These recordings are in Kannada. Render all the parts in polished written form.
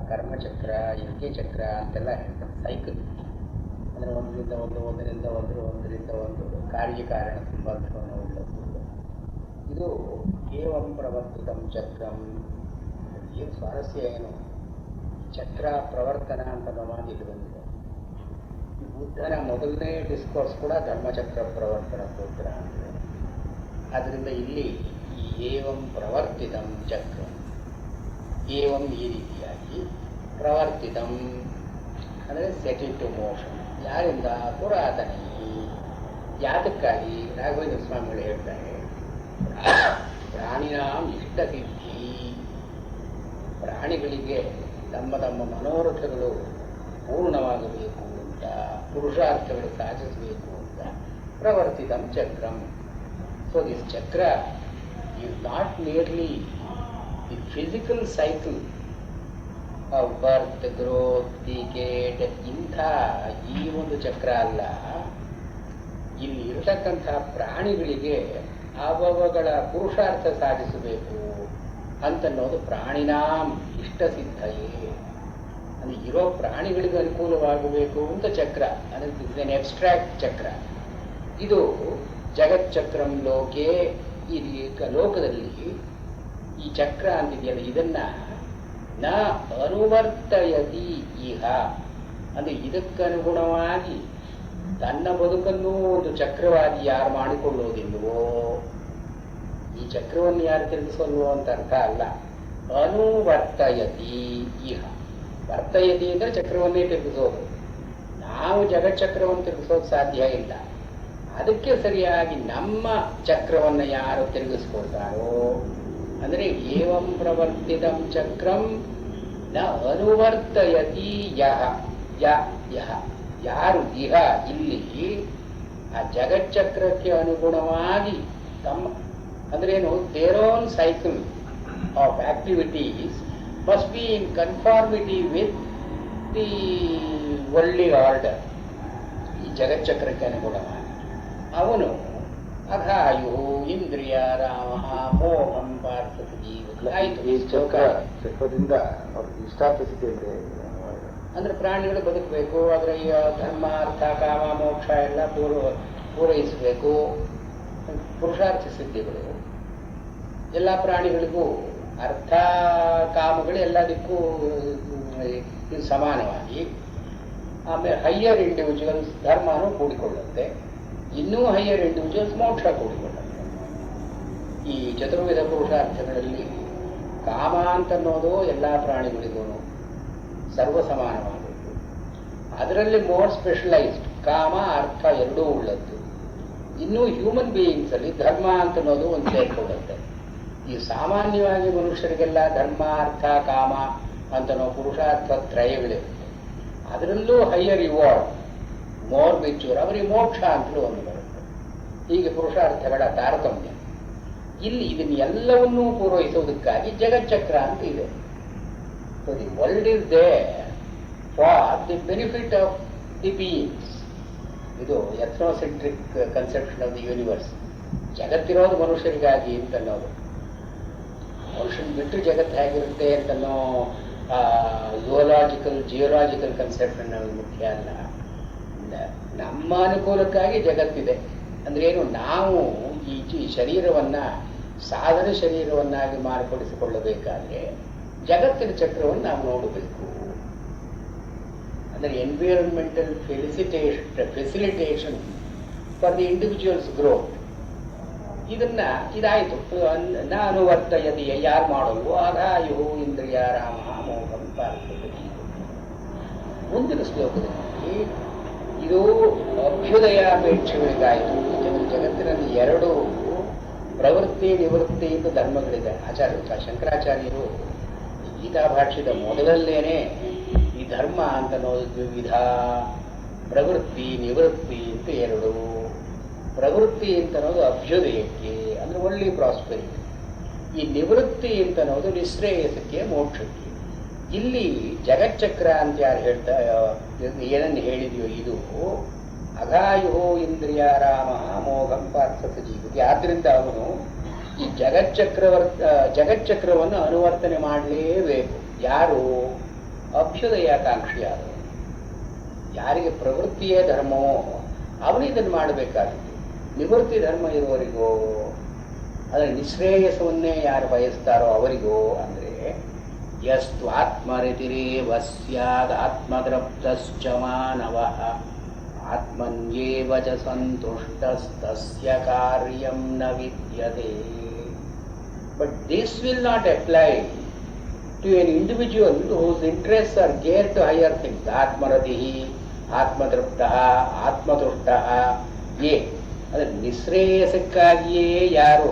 ಕರ್ಮಚಕ್ರ, ಯಜ್ಞಚಕ್ರ ಅಂತೆಲ್ಲ ಹೇಳ್ತಾರೆ. ಸೈಕಲ್ ಅಂದರೆ ಒಂದರಿಂದ ಒಂದು, ಒಂದರಿಂದ ಒಂದು ಕಾರ್ಯಕಾರಣ ಸಂಬಂಧವನ್ನು ಉಳ್ಳದ್ದು. ಇದು ಏವಂ ಪ್ರವರ್ತಿತಂ ಚಕ್ರಂ. ಏನು ಸ್ವಾರಸ್ಯ ಏನು, ಚಕ್ರ ಪ್ರವರ್ತನ ಅಂತ ನಮಗೆ ಇದು ಬಂದಿದೆ. ಬುದ್ಧನ ಮೊದಲನೇ ಡಿಸ್ಕೋರ್ಸ್ ಕೂಡ ಧರ್ಮಚಕ್ರ ಪ್ರವರ್ತನ ಸೂತ್ರ ಅಂತಿದೆ. ಆದ್ದರಿಂದ ಇಲ್ಲಿ ಏವಂ ಪ್ರವರ್ತಿತಂ ಚಕ್ರಂ, ಏವಂ ಈ ರೀತಿಯಾಗಿ, ಪ್ರವರ್ತಿತಂ ಅಂದರೆ ಸೆಟ್ ಇನ್ ಟು ಮೋಷನ್. ಯಾರಿಂದ? ಪುರಾತನಿ. ಯಾತಕ್ಕಾಗಿ? ರಾಘವೇಂದ್ರ ಸ್ವಾಮಿಗಳು ಹೇಳ್ತಾರೆ, ಪ್ರಾಣಿನಾಂ ಇಷ್ಟ ಸಿದ್ಧಿ. ಪ್ರಾಣಿಗಳಿಗೆ ತಮ್ಮ ತಮ್ಮ ಮನೋರಥಗಳು ಪೂರ್ಣವಾಗಬೇಕು ಅಂತ, ಪುರುಷಾರ್ಥಗಳು ಸಾಧಿಸಬೇಕು ಅಂತ ಪ್ರವರ್ತಿತಂ ಚಕ್ರಂ. ಸೊ ದಿಸ್ ಚಕ್ರ is not nearly the physical cycle of birth, growth, decade ಇಂಥ ಈ ಒಂದು ಚಕ್ರ ಅಲ್ಲ. ಇಲ್ಲಿ ಇರತಕ್ಕಂಥ ಪ್ರಾಣಿಗಳಿಗೆ ಅವಗಳ ಪುರುಷಾರ್ಥ ಸಾಧಿಸಬೇಕು ಅಂತನ್ನೋದು ಪ್ರಾಣಿನಾಂ ಇಷ್ಟ ಸಿದ್ಧಯೇ. ಅಂದರೆ ಇರೋ ಪ್ರಾಣಿಗಳಿಗೆ ಅನುಕೂಲವಾಗಬೇಕು ಅಂತ ಚಕ್ರ. ಅಂದರೆ ದಿಸ್ ಎನ್ ಎಬ್ಸ್ಟ್ರಾಕ್ಟ್ ಚಕ್ರ. ಇದು ಜಗಚ್ಚಕ್ರಂ ಲೋಕೆ. ಈ ಲೋಕದಲ್ಲಿ ಈ ಚಕ್ರ ಅಂತಿದೆಯಲ್ಲ, ಇದನ್ನ ನ ಅನುವರ್ತಯತಿ ಇಹ. ಅಂದರೆ ಇದಕ್ಕನುಗುಣವಾಗಿ ತನ್ನ ಬದುಕನ್ನು ಒಂದು ಚಕ್ರವಾಗಿ ಯಾರು ಮಾಡಿಕೊಳ್ಳೋದಿಲ್ವೋ, ಈ ಚಕ್ರವನ್ನು ಯಾರು ತಿರುಗಿಸಲ್ವೋ ಅಂತ ಅರ್ಥ ಅಲ್ಲ. ಅನುವರ್ತಯತಿ ಇಹ. ವರ್ತಯತಿ ಅಂದರೆ ಚಕ್ರವನ್ನೇ ತಿರುಗಿಸೋದು. ನಾವು ಜಗಚ್ಚಕ್ರವನ್ನು ತಿರುಗಿಸೋದು ಸಾಧ್ಯ ಇಲ್ಲ. ಅದಕ್ಕೆ ಸರಿಯಾಗಿ ನಮ್ಮ ಚಕ್ರವನ್ನು ಯಾರು ತಿರುಗಿಸ್ಕೊಳ್ತಾರೋ, ಅಂದರೆ ಏವಂ ಪ್ರವರ್ತಿತಂ ಚಕ್ರಂ ನ ಅನುವರ್ತಯತಿ ಯಹ. ಯಹ ಯಾರು ಇಹ ಇಲ್ಲಿ ಆ ಜಗಚ್ಚಕ್ರಕ್ಕೆ ಅನುಗುಣವಾಗಿ ತಮ್ಮ ಅಂದ್ರೇನು, their own cycle of activities must be in conformity with the worldly order. ಈ ಜಗಚ್ಚಕ್ರಕ್ಕೆ ಅನುಗುಣವಾಗಿ ಅವನು ಅಘಾಯು ಇಂದ್ರಿಯ ರಾಮ ಮೋಹಂ ಪಾರ್ಥಕ ಜೀವ ಆಯಿತು. ಈ ಚಕ್ರದಿಂದ ಇಷ್ಟಾರ್ಥಸಿದ್ಧಿ ಅಂದ್ರೆ ಪ್ರಾಣಿಗಳು ಬದುಕಬೇಕು, ಅದರ ಧರ್ಮ ಅರ್ಥ ಕಾಮ ಮೋಕ್ಷ ಎಲ್ಲ ಪೂರೈಸಬೇಕು. ಪುರುಷಾರ್ಥ ಸಿದ್ಧಿಗಳು ಎಲ್ಲ ಪ್ರಾಣಿಗಳಿಗೂ ಅರ್ಥ ಕಾಮಗಳು ಎಲ್ಲದಕ್ಕೂ ಸಮಾನವಾಗಿ. ಆಮೇಲೆ ಹೈಯರ್ ಇಂಡಿವಿಜುವಲ್ಸ್ ಧರ್ಮನೂ ಕೂಡಿಕೊಳ್ಳುತ್ತೆ, ಇನ್ನೂ ಹೈಯರ್ ಇಂಡಿವಿಜುವಲ್ಸ್ ಮೋಕ್ಷ ಕೂಡಿಕೊಳ್ಳುತ್ತೆ. ಈ ಚತುರ್ವಿಧ ಪುರುಷಾರ್ಥಗಳಲ್ಲಿ ಕಾಮ ಅಂತನ್ನೋದು ಎಲ್ಲ ಪ್ರಾಣಿಗಳಿಗೂ ಸರ್ವ ಸಮಾನವಾದದ್ದು. ಅದರಲ್ಲಿ ಮೋರ್ ಸ್ಪೆಷಲೈಸ್ಡ್ ಕಾಮ ಅರ್ಥ ಎರಡೂ ಉಳ್ಳದ್ದು. ಇನ್ನೂ ಹ್ಯೂಮನ್ ಬೀಯಿಂಗ್ಸ್ ಅಲ್ಲಿ ಧರ್ಮ ಅಂತನ್ನೋದು ಒಂದು ಸೇರ್ಕೊಳ್ಳುತ್ತೆ. ಈ ಸಾಮಾನ್ಯವಾಗಿ ಮನುಷ್ಯರಿಗೆಲ್ಲ ಧರ್ಮ ಅರ್ಥ ಕಾಮ ಅಂತನೋ ಪುರುಷಾರ್ಥ ತ್ರಯಗಳಿರುತ್ತೆ. ಅದರಲ್ಲೂ ಹೈಯರ್ ಇವಾಲ್ವ್ ಮೋರ್ ಮೆಚ್ಯೂರ್ ಅವರಿಗೆ ಮೋಕ್ಷ ಅಂತಲೂ ಒಂದು ಬರುತ್ತೆ. ಹೀಗೆ ಪುರುಷಾರ್ಥಗಳ ತಾರತಮ್ಯ. ಇಲ್ಲಿ ಇದನ್ನೆಲ್ಲವನ್ನೂ ಪೂರೈಸುವುದಕ್ಕಾಗಿ ಜಗಚ್ಚಕ್ರ ಅಂತ ಇದೆ. So the world is there for the benefit of the beings. ಇದು ಎಥ್ನೋಸೆಂಟ್ರಿಕ್ ಕನ್ಸೆಪ್ಷನ್ ಆಫ್ ದಿ ಯೂನಿವರ್ಸ್. ಜಗತ್ತಿರೋದು ಮನುಷ್ಯರಿಗಾಗಿ ಅಂತನ್ನೋದು. ಮನುಷ್ಯನ ಬಿಟ್ಟು ಜಗತ್ತು ಹೇಗಿರುತ್ತೆ ಅಂತನೋ ಜಿಯೋಲಾಜಿಕಲ್ ಕನ್ಸೆಪ್ಷನ್ ಮುಖ್ಯ ಅಲ್ಲ. ನಮ್ಮ ಅನುಕೂಲಕ್ಕಾಗಿ ಜಗತ್ತಿದೆ. ಅಂದ್ರೆ ಏನು, ನಾವು ಈ ಶರೀರವನ್ನ ಸಾಧನ ಶರೀರವನ್ನಾಗಿ ಮಾರ್ಪಡಿಸಿಕೊಳ್ಳಬೇಕಾದ್ರೆ ಜಗತ್ತಿನ ಚಕ್ರವನ್ನು ನಾವು ನೋಡಬೇಕು. ಅಂದರೆ environmental facilitation for the individuals growth. ಇದಾಯಿತು. ನಾನು ವರ್ತಯದಿ ಯಾರು ಮಾಡಲ್ವೋ ಅಘಾಯು ಇಂದ್ರಿಯ ರಾಮ ಮೋಹಂ ಪಾರ್ಥಕಿ. ಮುಂದಿನ ಶ್ಲೋಕದಲ್ಲಿ ಇದು ಅಭ್ಯುದಯಾಪೇಕ್ಷೆಗಳಿಗಾಯಿತು. ಜಗತ್ತಿನಲ್ಲಿ ಎರಡು ಪ್ರವೃತ್ತಿ ನಿವೃತ್ತಿ ಎಂದು ಧರ್ಮಗಳಿದೆ. ಶಂಕರಾಚಾರ್ಯರು ಗೀತಾ ಭಾಷ್ಯದ ಮೊದಲಲ್ಲೇನೆ ಈ ಧರ್ಮ ಅಂತ ಅನ್ನೋದು ದ್ವಿವಿಧ, ಪ್ರವೃತ್ತಿ ನಿವೃತ್ತಿ ಅಂತ ಎರಡು. ಪ್ರವೃತ್ತಿ ಅಂತ ಅನ್ನೋದು ಅಭ್ಯುದಯಕ್ಕೆ, ಅಂದ್ರೆ ಒಳ್ಳೆ ಪ್ರಾಸ್ಪೆರಿಟಿ. ಈ ನಿವೃತ್ತಿ ಅಂತ ಅನ್ನೋದು ನಿಶ್ರೇಯಸಕ್ಕೆ, ಮೋಕ್ಷಕ್ಕೆ. ಇಲ್ಲಿ ಜಗಚ್ಚಕ್ರ ಅಂತ ಯಾರು ಹೇಳ್ತಾ ಏನನ್ನು ಹೇಳಿದೆಯೋ ಇದು ಅಘಾಯು ಇಂದ್ರಿಯ ರಾಮ ಮೋಹಂ ಪಾರ್ಥಕ ಜೀವಿಗೆ. ಆದ್ರಿಂದ ಅವನು ಈ ಜಗಚ್ಚಕ್ರವನ್ನು ಅನುವರ್ತನೆ ಮಾಡಲೇಬೇಕು. ಯಾರು? ಅಭ್ಯುದಯಾಕಾಂಕ್ಷಿಯಾದವರು. ಯಾರಿಗೆ ಪ್ರವೃತ್ತಿಯೇ ಧರ್ಮವೋ ಅವನಿದನ್ನು ಮಾಡಬೇಕಾಗಿದೆ. ನಿವೃತ್ತಿ ಧರ್ಮ ಇರುವವರಿಗೋ, ಅದರ ನಿಶ್ರೇಯಸವನ್ನೇ ಯಾರು ಬಯಸ್ತಾರೋ ಅವರಿಗೋ ಅಂದರೆ ಯಸ್ತ್ವಾತ್ಮರತಿರೇವ ಸ್ಯಾದ್ ಆತ್ಮತೃಪ್ತಶ್ಚ ಮಾನವಃ ಆತ್ಮನ್ಯೇವ ಚ ಸಂತುಷ್ಟಸ್ತಸ್ಯ ಕಾರ್ಯಂ ನ ವಿದ್ಯತೆ. But this will not apply to an individual whose interests are geared to higher things. Atmaratihi, Atmatruptah, Atmatuštah. ಅಂದರೆ ನಿಶ್ರೇಯಸಕ್ಕಾಗಿಯೇ ಯಾರು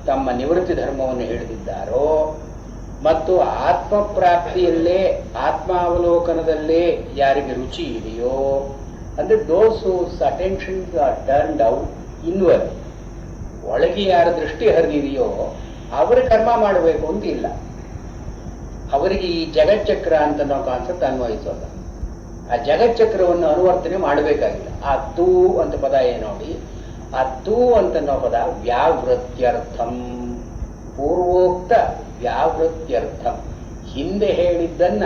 ತಮ್ಮ ನಿವೃತ್ತಿ ಧರ್ಮವನ್ನು ಹಿಡಿದಿದ್ದಾರೋ ಮತ್ತು ಆತ್ಮಪ್ರಾಪ್ತಿಯಲ್ಲೇ ಆತ್ಮಾವಲೋಕನದಲ್ಲೇ ಯಾರಿಗೆ ರುಚಿ ಇದೆಯೋ, ಅಂದರೆ those whose attentions are turned out inward, ಒಳಗೆ ಯಾರ ದೃಷ್ಟಿ ಹರಿದಿದೆಯೋ ಅವರ ಕರ್ಮ ಮಾಡಬೇಕು ಅಂತ ಇಲ್ಲ. ಅವರಿಗೆ ಈ ಜಗಚ್ಚಕ್ರ ಅಂತ ನಾವು ಕಾನ್ಸೆಪ್ಟ್ ಅನ್ವಯಿಸೋಲ್ಲ. ಆ ಜಗಚ್ಚಕ್ರವನ್ನು ಅನುವರ್ತನೆ ಮಾಡಬೇಕಾಗಿಲ್ಲ. ಆ ತೂ ಅಂತ ಪದ ನೋಡಿ, ಆ ತೂ ಅಂತ ಪದ ವ್ಯಾವೃತ್ಯರ್ಥಂ, ಪೂರ್ವೋಕ್ತ ವ್ಯಾವೃತ್ಯರ್ಥಂ, ಹಿಂದೆ ಹೇಳಿದ್ದನ್ನ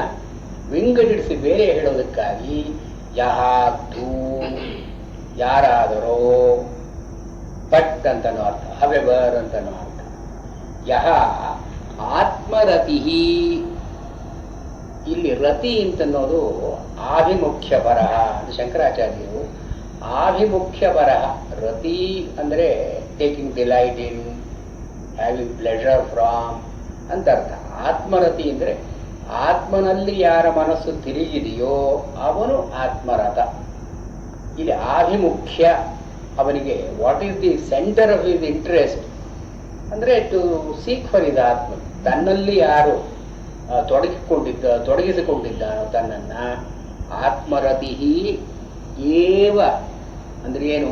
ವಿಂಗಡಿಸಿ ಬೇರೆ ಹೇಳೋದಕ್ಕಾಗಿ ಯಹ ತೂ ಯಾರಾದರೋ, ಪಟ್ ಅಂತನೋ ಅರ್ಥ, ಹವೆವರ್ ಅಂತನೋ ಅರ್ಥ. ಯಹ ಆತ್ಮರತಿ, ಇಲ್ಲಿ ರತಿ ಅಂತನ್ನೋದು ಆಭಿಮುಖ್ಯ ಬರಹ ಅಂತ ಶಂಕರಾಚಾರ್ಯರು ಆಭಿಮುಖ್ಯ ಬರಹ. ರತಿ ಅಂದರೆ taking delight in, having pleasure from ಅಂತ ಅರ್ಥ. ಆತ್ಮರತಿ ಅಂದರೆ ಆತ್ಮನಲ್ಲಿ ಯಾರ ಮನಸ್ಸು ತಿರುಗಿದೆಯೋ ಅವನು ಆತ್ಮರಥ. ಇಲ್ಲಿ ಆಭಿಮುಖ್ಯ, ಅವನಿಗೆ what is the centre of his interest ಅಂದರೆ ಟು ಸೀಕ್ ಫಾರ್ ಇಸ್ ಆತ್ಮ. ತನ್ನಲ್ಲಿ ಯಾರು ತೊಡಗಿಸಿಕೊಂಡಿದ್ದಾನೋ ತನ್ನನ್ನ, ಆತ್ಮರತಿ ಏವ ಅಂದ್ರೆ ಏನು,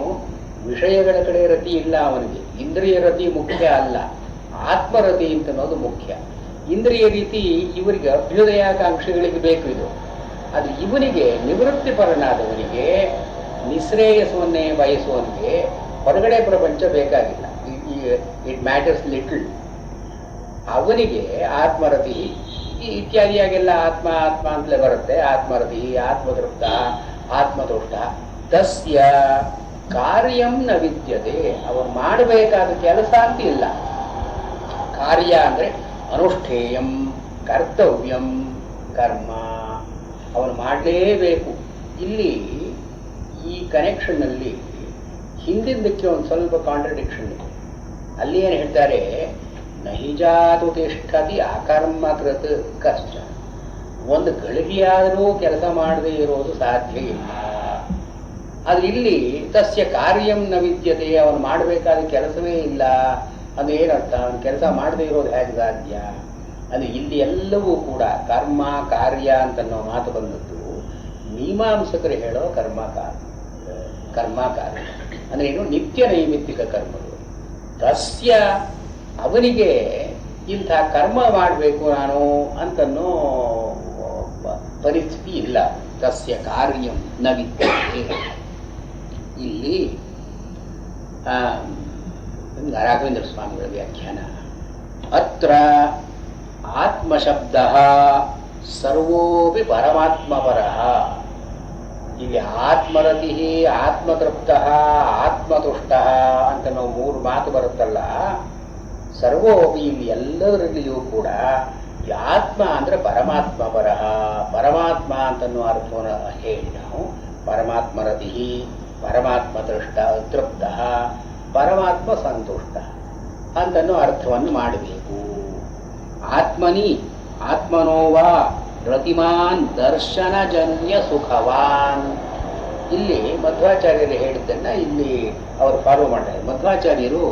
ವಿಷಯಗಳ ಕಡೆ ರತಿ ಇಲ್ಲ ಅವನಿಗೆ. ಇಂದ್ರಿಯ ರತಿ ಮುಖ್ಯ ಅಲ್ಲ, ಆತ್ಮರತಿ ಅಂತನ್ನೋದು ಮುಖ್ಯ. ಇಂದ್ರಿಯ ರೀತಿ ಇವರಿಗೆ ಅಭ್ಯುದಯಾಕಾಂಕ್ಷಿಗಳಿಗೆ ಬೇಕು ಇದು. ಅದು ಇವನಿಗೆ ನಿವೃತ್ತಿಪರನಾದವನಿಗೆ, ನಿಶ್ರೇಯಸವನ್ನೇ ಬಯಸುವವನಿಗೆ ಹೊರಗಡೆ ಪ್ರಪಂಚ ಬೇಕಾಗಿಲ್ಲ. It matters little. ಅವನಿಗೆ ಆತ್ಮರತಿ ಇತ್ಯಾದಿಯಾಗೆಲ್ಲ ಆತ್ಮ ಆತ್ಮ ಅಂತಲೇ ಬರುತ್ತೆ. ಆತ್ಮರತಿ, ಆತ್ಮತೃಪ್ತ, ಆತ್ಮತುಷ್ಟ. ತಸ್ಯ ಕಾರ್ಯಂ ನ ವಿದ್ಯತೆ, ಅವನು ಮಾಡಬೇಕಾದ ಕೆಲಸ ಅಂತ ಇಲ್ಲ. ಕಾರ್ಯ ಅಂದರೆ ಅನುಷ್ಠೇಯಂ, ಕರ್ತವ್ಯಂ, ಕರ್ಮ, ಅವನು ಮಾಡಲೇಬೇಕು. ಇಲ್ಲಿ ಈ ಕನೆಕ್ಷನ್ನಲ್ಲಿ ಹಿಂದಿಂದಕ್ಕೆ ಒಂದು ಸ್ವಲ್ಪ ಕಾಂಟ್ರಡಿಕ್ಷನ್ ಇದೆ. ಅಲ್ಲಿ ಏನು ಹೇಳ್ತಾರೆ, ನಹಿಜಾತು ತಿಷ್ಠತಿ ಅಕರ್ಮಕೃತ್ ಕಷ್ಟ. ಒಂದು ಗಳಿಗೆಯಾದರೂ ಕೆಲಸ ಮಾಡದೇ ಇರೋದು ಸಾಧ್ಯ ಇಲ್ಲ. ಅದು ಇಲ್ಲಿ ತಸ್ಯ ಕಾರ್ಯಂ ನ ವಿದ್ಯತೆ, ಅವನು ಮಾಡಬೇಕಾದ ಕೆಲಸವೇ ಇಲ್ಲ. ಅದು ಏನರ್ಥ, ಅವನು ಕೆಲಸ ಮಾಡದೇ ಇರೋದು ಹೇಗೆ ಸಾಧ್ಯ? ಅದು ಇಲ್ಲಿ ಎಲ್ಲವೂ ಕೂಡ ಕರ್ಮ ಕಾರ್ಯ ಅಂತನ್ನೋ ಮಾತು ಬಂದದ್ದು ಮೀಮಾಂಸಕರು ಹೇಳೋ ಕರ್ಮಕಾರ ಅಂದ್ರೆ ಏನು, ನಿತ್ಯ ನೈಮಿತ್ತಿಕ ಕರ್ಮಗಳು. ತಸ್ಯ ಅವನಿಗೆ ಇಂಥ ಕರ್ಮ ಮಾಡಬೇಕು ನಾನು ಅಂತನ್ನೋ ಪರಿಸ್ಥಿತಿ ಇಲ್ಲ. ತಸ್ಯ ಕಾರ್ಯಂ ನ ವಿದ್ಯತೆ. ಇಲ್ಲಿ ರಾಘವೇಂದ್ರ ಸ್ವಾಮಿಗಳ ವ್ಯಾಖ್ಯಾನ, ಅತ್ರ ಆತ್ಮಶಬ್ದ ಸರ್ವೋಪಿ ಪರಮಾತ್ಮಪರಃ. ಇಲ್ಲಿ ಆತ್ಮರತಿ, ಆತ್ಮತೃಪ್ತ, ಆತ್ಮತುಷ್ಟ ಅಂತ ನಾವು ಮೂರು ಮಾತು ಬರುತ್ತಲ್ಲ, ಸರ್ವೋಪಿ ಇಲ್ಲಿ ಎಲ್ಲದರಲ್ಲಿಯೂ ಕೂಡ ಆತ್ಮ ಅಂದ್ರೆ ಪರಮಾತ್ಮ ಪರಃ, ಪರಮಾತ್ಮ ಅಂತನ್ನೋ ಅರ್ಥವನ್ನು ಹೇಳಿ ನಾವು ಪರಮಾತ್ಮರತಿ, ಪರಮಾತ್ಮ ತೃಪ್ತ, ಪರಮಾತ್ಮ ಸಂತುಷ್ಟ ಅಂತನ್ನೋ ಅರ್ಥವನ್ನು ಮಾಡಬೇಕು. ಆತ್ಮನಿ ಆತ್ಮನೋವಾ ರತಿಮಾನ್ ದರ್ಶನಜನ್ಯ ಸುಖವಾನ್. ಇಲ್ಲಿ ಮಧ್ವಾಚಾರ್ಯರು ಹೇಳಿದ್ದನ್ನ ಇಲ್ಲಿ ಅವರು ಫಾಲೋ ಮಾಡ್ತಾರೆ. ಮಧ್ವಾಚಾರ್ಯರು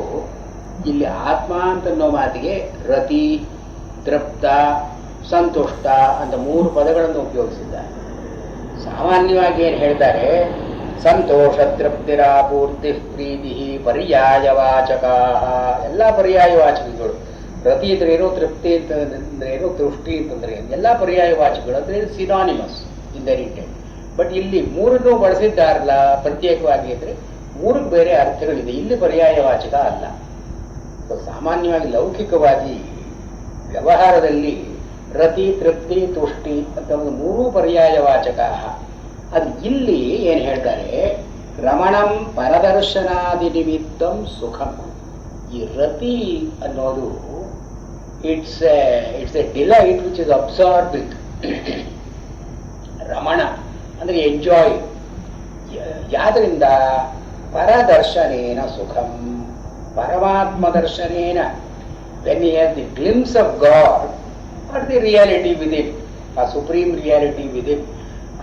ಇಲ್ಲಿ ಆತ್ಮ ಅಂತನ್ನೋ ಮಾತಿಗೆ ರತಿ, ತೃಪ್ತ, ಸಂತುಷ್ಟ ಅಂತ ಮೂರು ಪದಗಳನ್ನು ಉಪಯೋಗಿಸಿದ್ದಾರೆ. ಸಾಮಾನ್ಯವಾಗಿ ಏನು ಹೇಳ್ತಾರೆ, ಸಂತೋಷ, ತೃಪ್ತಿರಾಪೂರ್ತಿ, ಪ್ರೀತಿ, ಪರ್ಯಾಯವಾಚಕ. ಎಲ್ಲ ಪರ್ಯಾಯವಾಚಕಗಳು. ರತಿ ಅಂದ್ರೇನು, ತೃಪ್ತಿ ಅಂತಂದ್ರೇನು, ತುಷ್ಟಿ ಅಂತಂದ್ರೆ ಎಲ್ಲ ಪರ್ಯಾಯವಾಚಕಗಳು ಅಂದ್ರೆ synonymous in their intent. But ಇಲ್ಲಿ ಮೂರನ್ನು ಬಳಸಿದ್ದಾರಲ್ಲ ಪ್ರತ್ಯೇಕವಾಗಿ ಅಂದ್ರೆ ಮೂರಕ್ಕೆ ಬೇರೆ ಅರ್ಥಗಳಿದೆ. ಇಲ್ಲಿ ಪರ್ಯಾಯವಾಚಕ ಅಲ್ಲ. ಸಾಮಾನ್ಯವಾಗಿ ಲೌಕಿಕವಾಗಿ ವ್ಯವಹಾರದಲ್ಲಿ ರತಿ ತೃಪ್ತಿ ತುಷ್ಟಿ ಅಂತ ಒಂದು 3 ಪರ್ಯಾಯವಾಚಕ. ಅದು ಇಲ್ಲಿ ಏನು ಹೇಳ್ತಾರೆ, ರಮಣಂ ಪರದರ್ಶನಾದಿ ನಿಮಿತ್ತಂ ಸುಖಂ. ಈ ರತಿ ಅನ್ನೋದು it's A delight which is absorbing. Ramana ಅಂದ್ರೆ ಎಂಜಾಯ್. ಯಾದ್ರಿಂದ ಪರದರ್ಶನೇನ ಸುಖಂ, ಪರಮಾತ್ಮ ದರ್ಶನೇನ, when he has the glimpse of God or the reality within, a supreme reality within,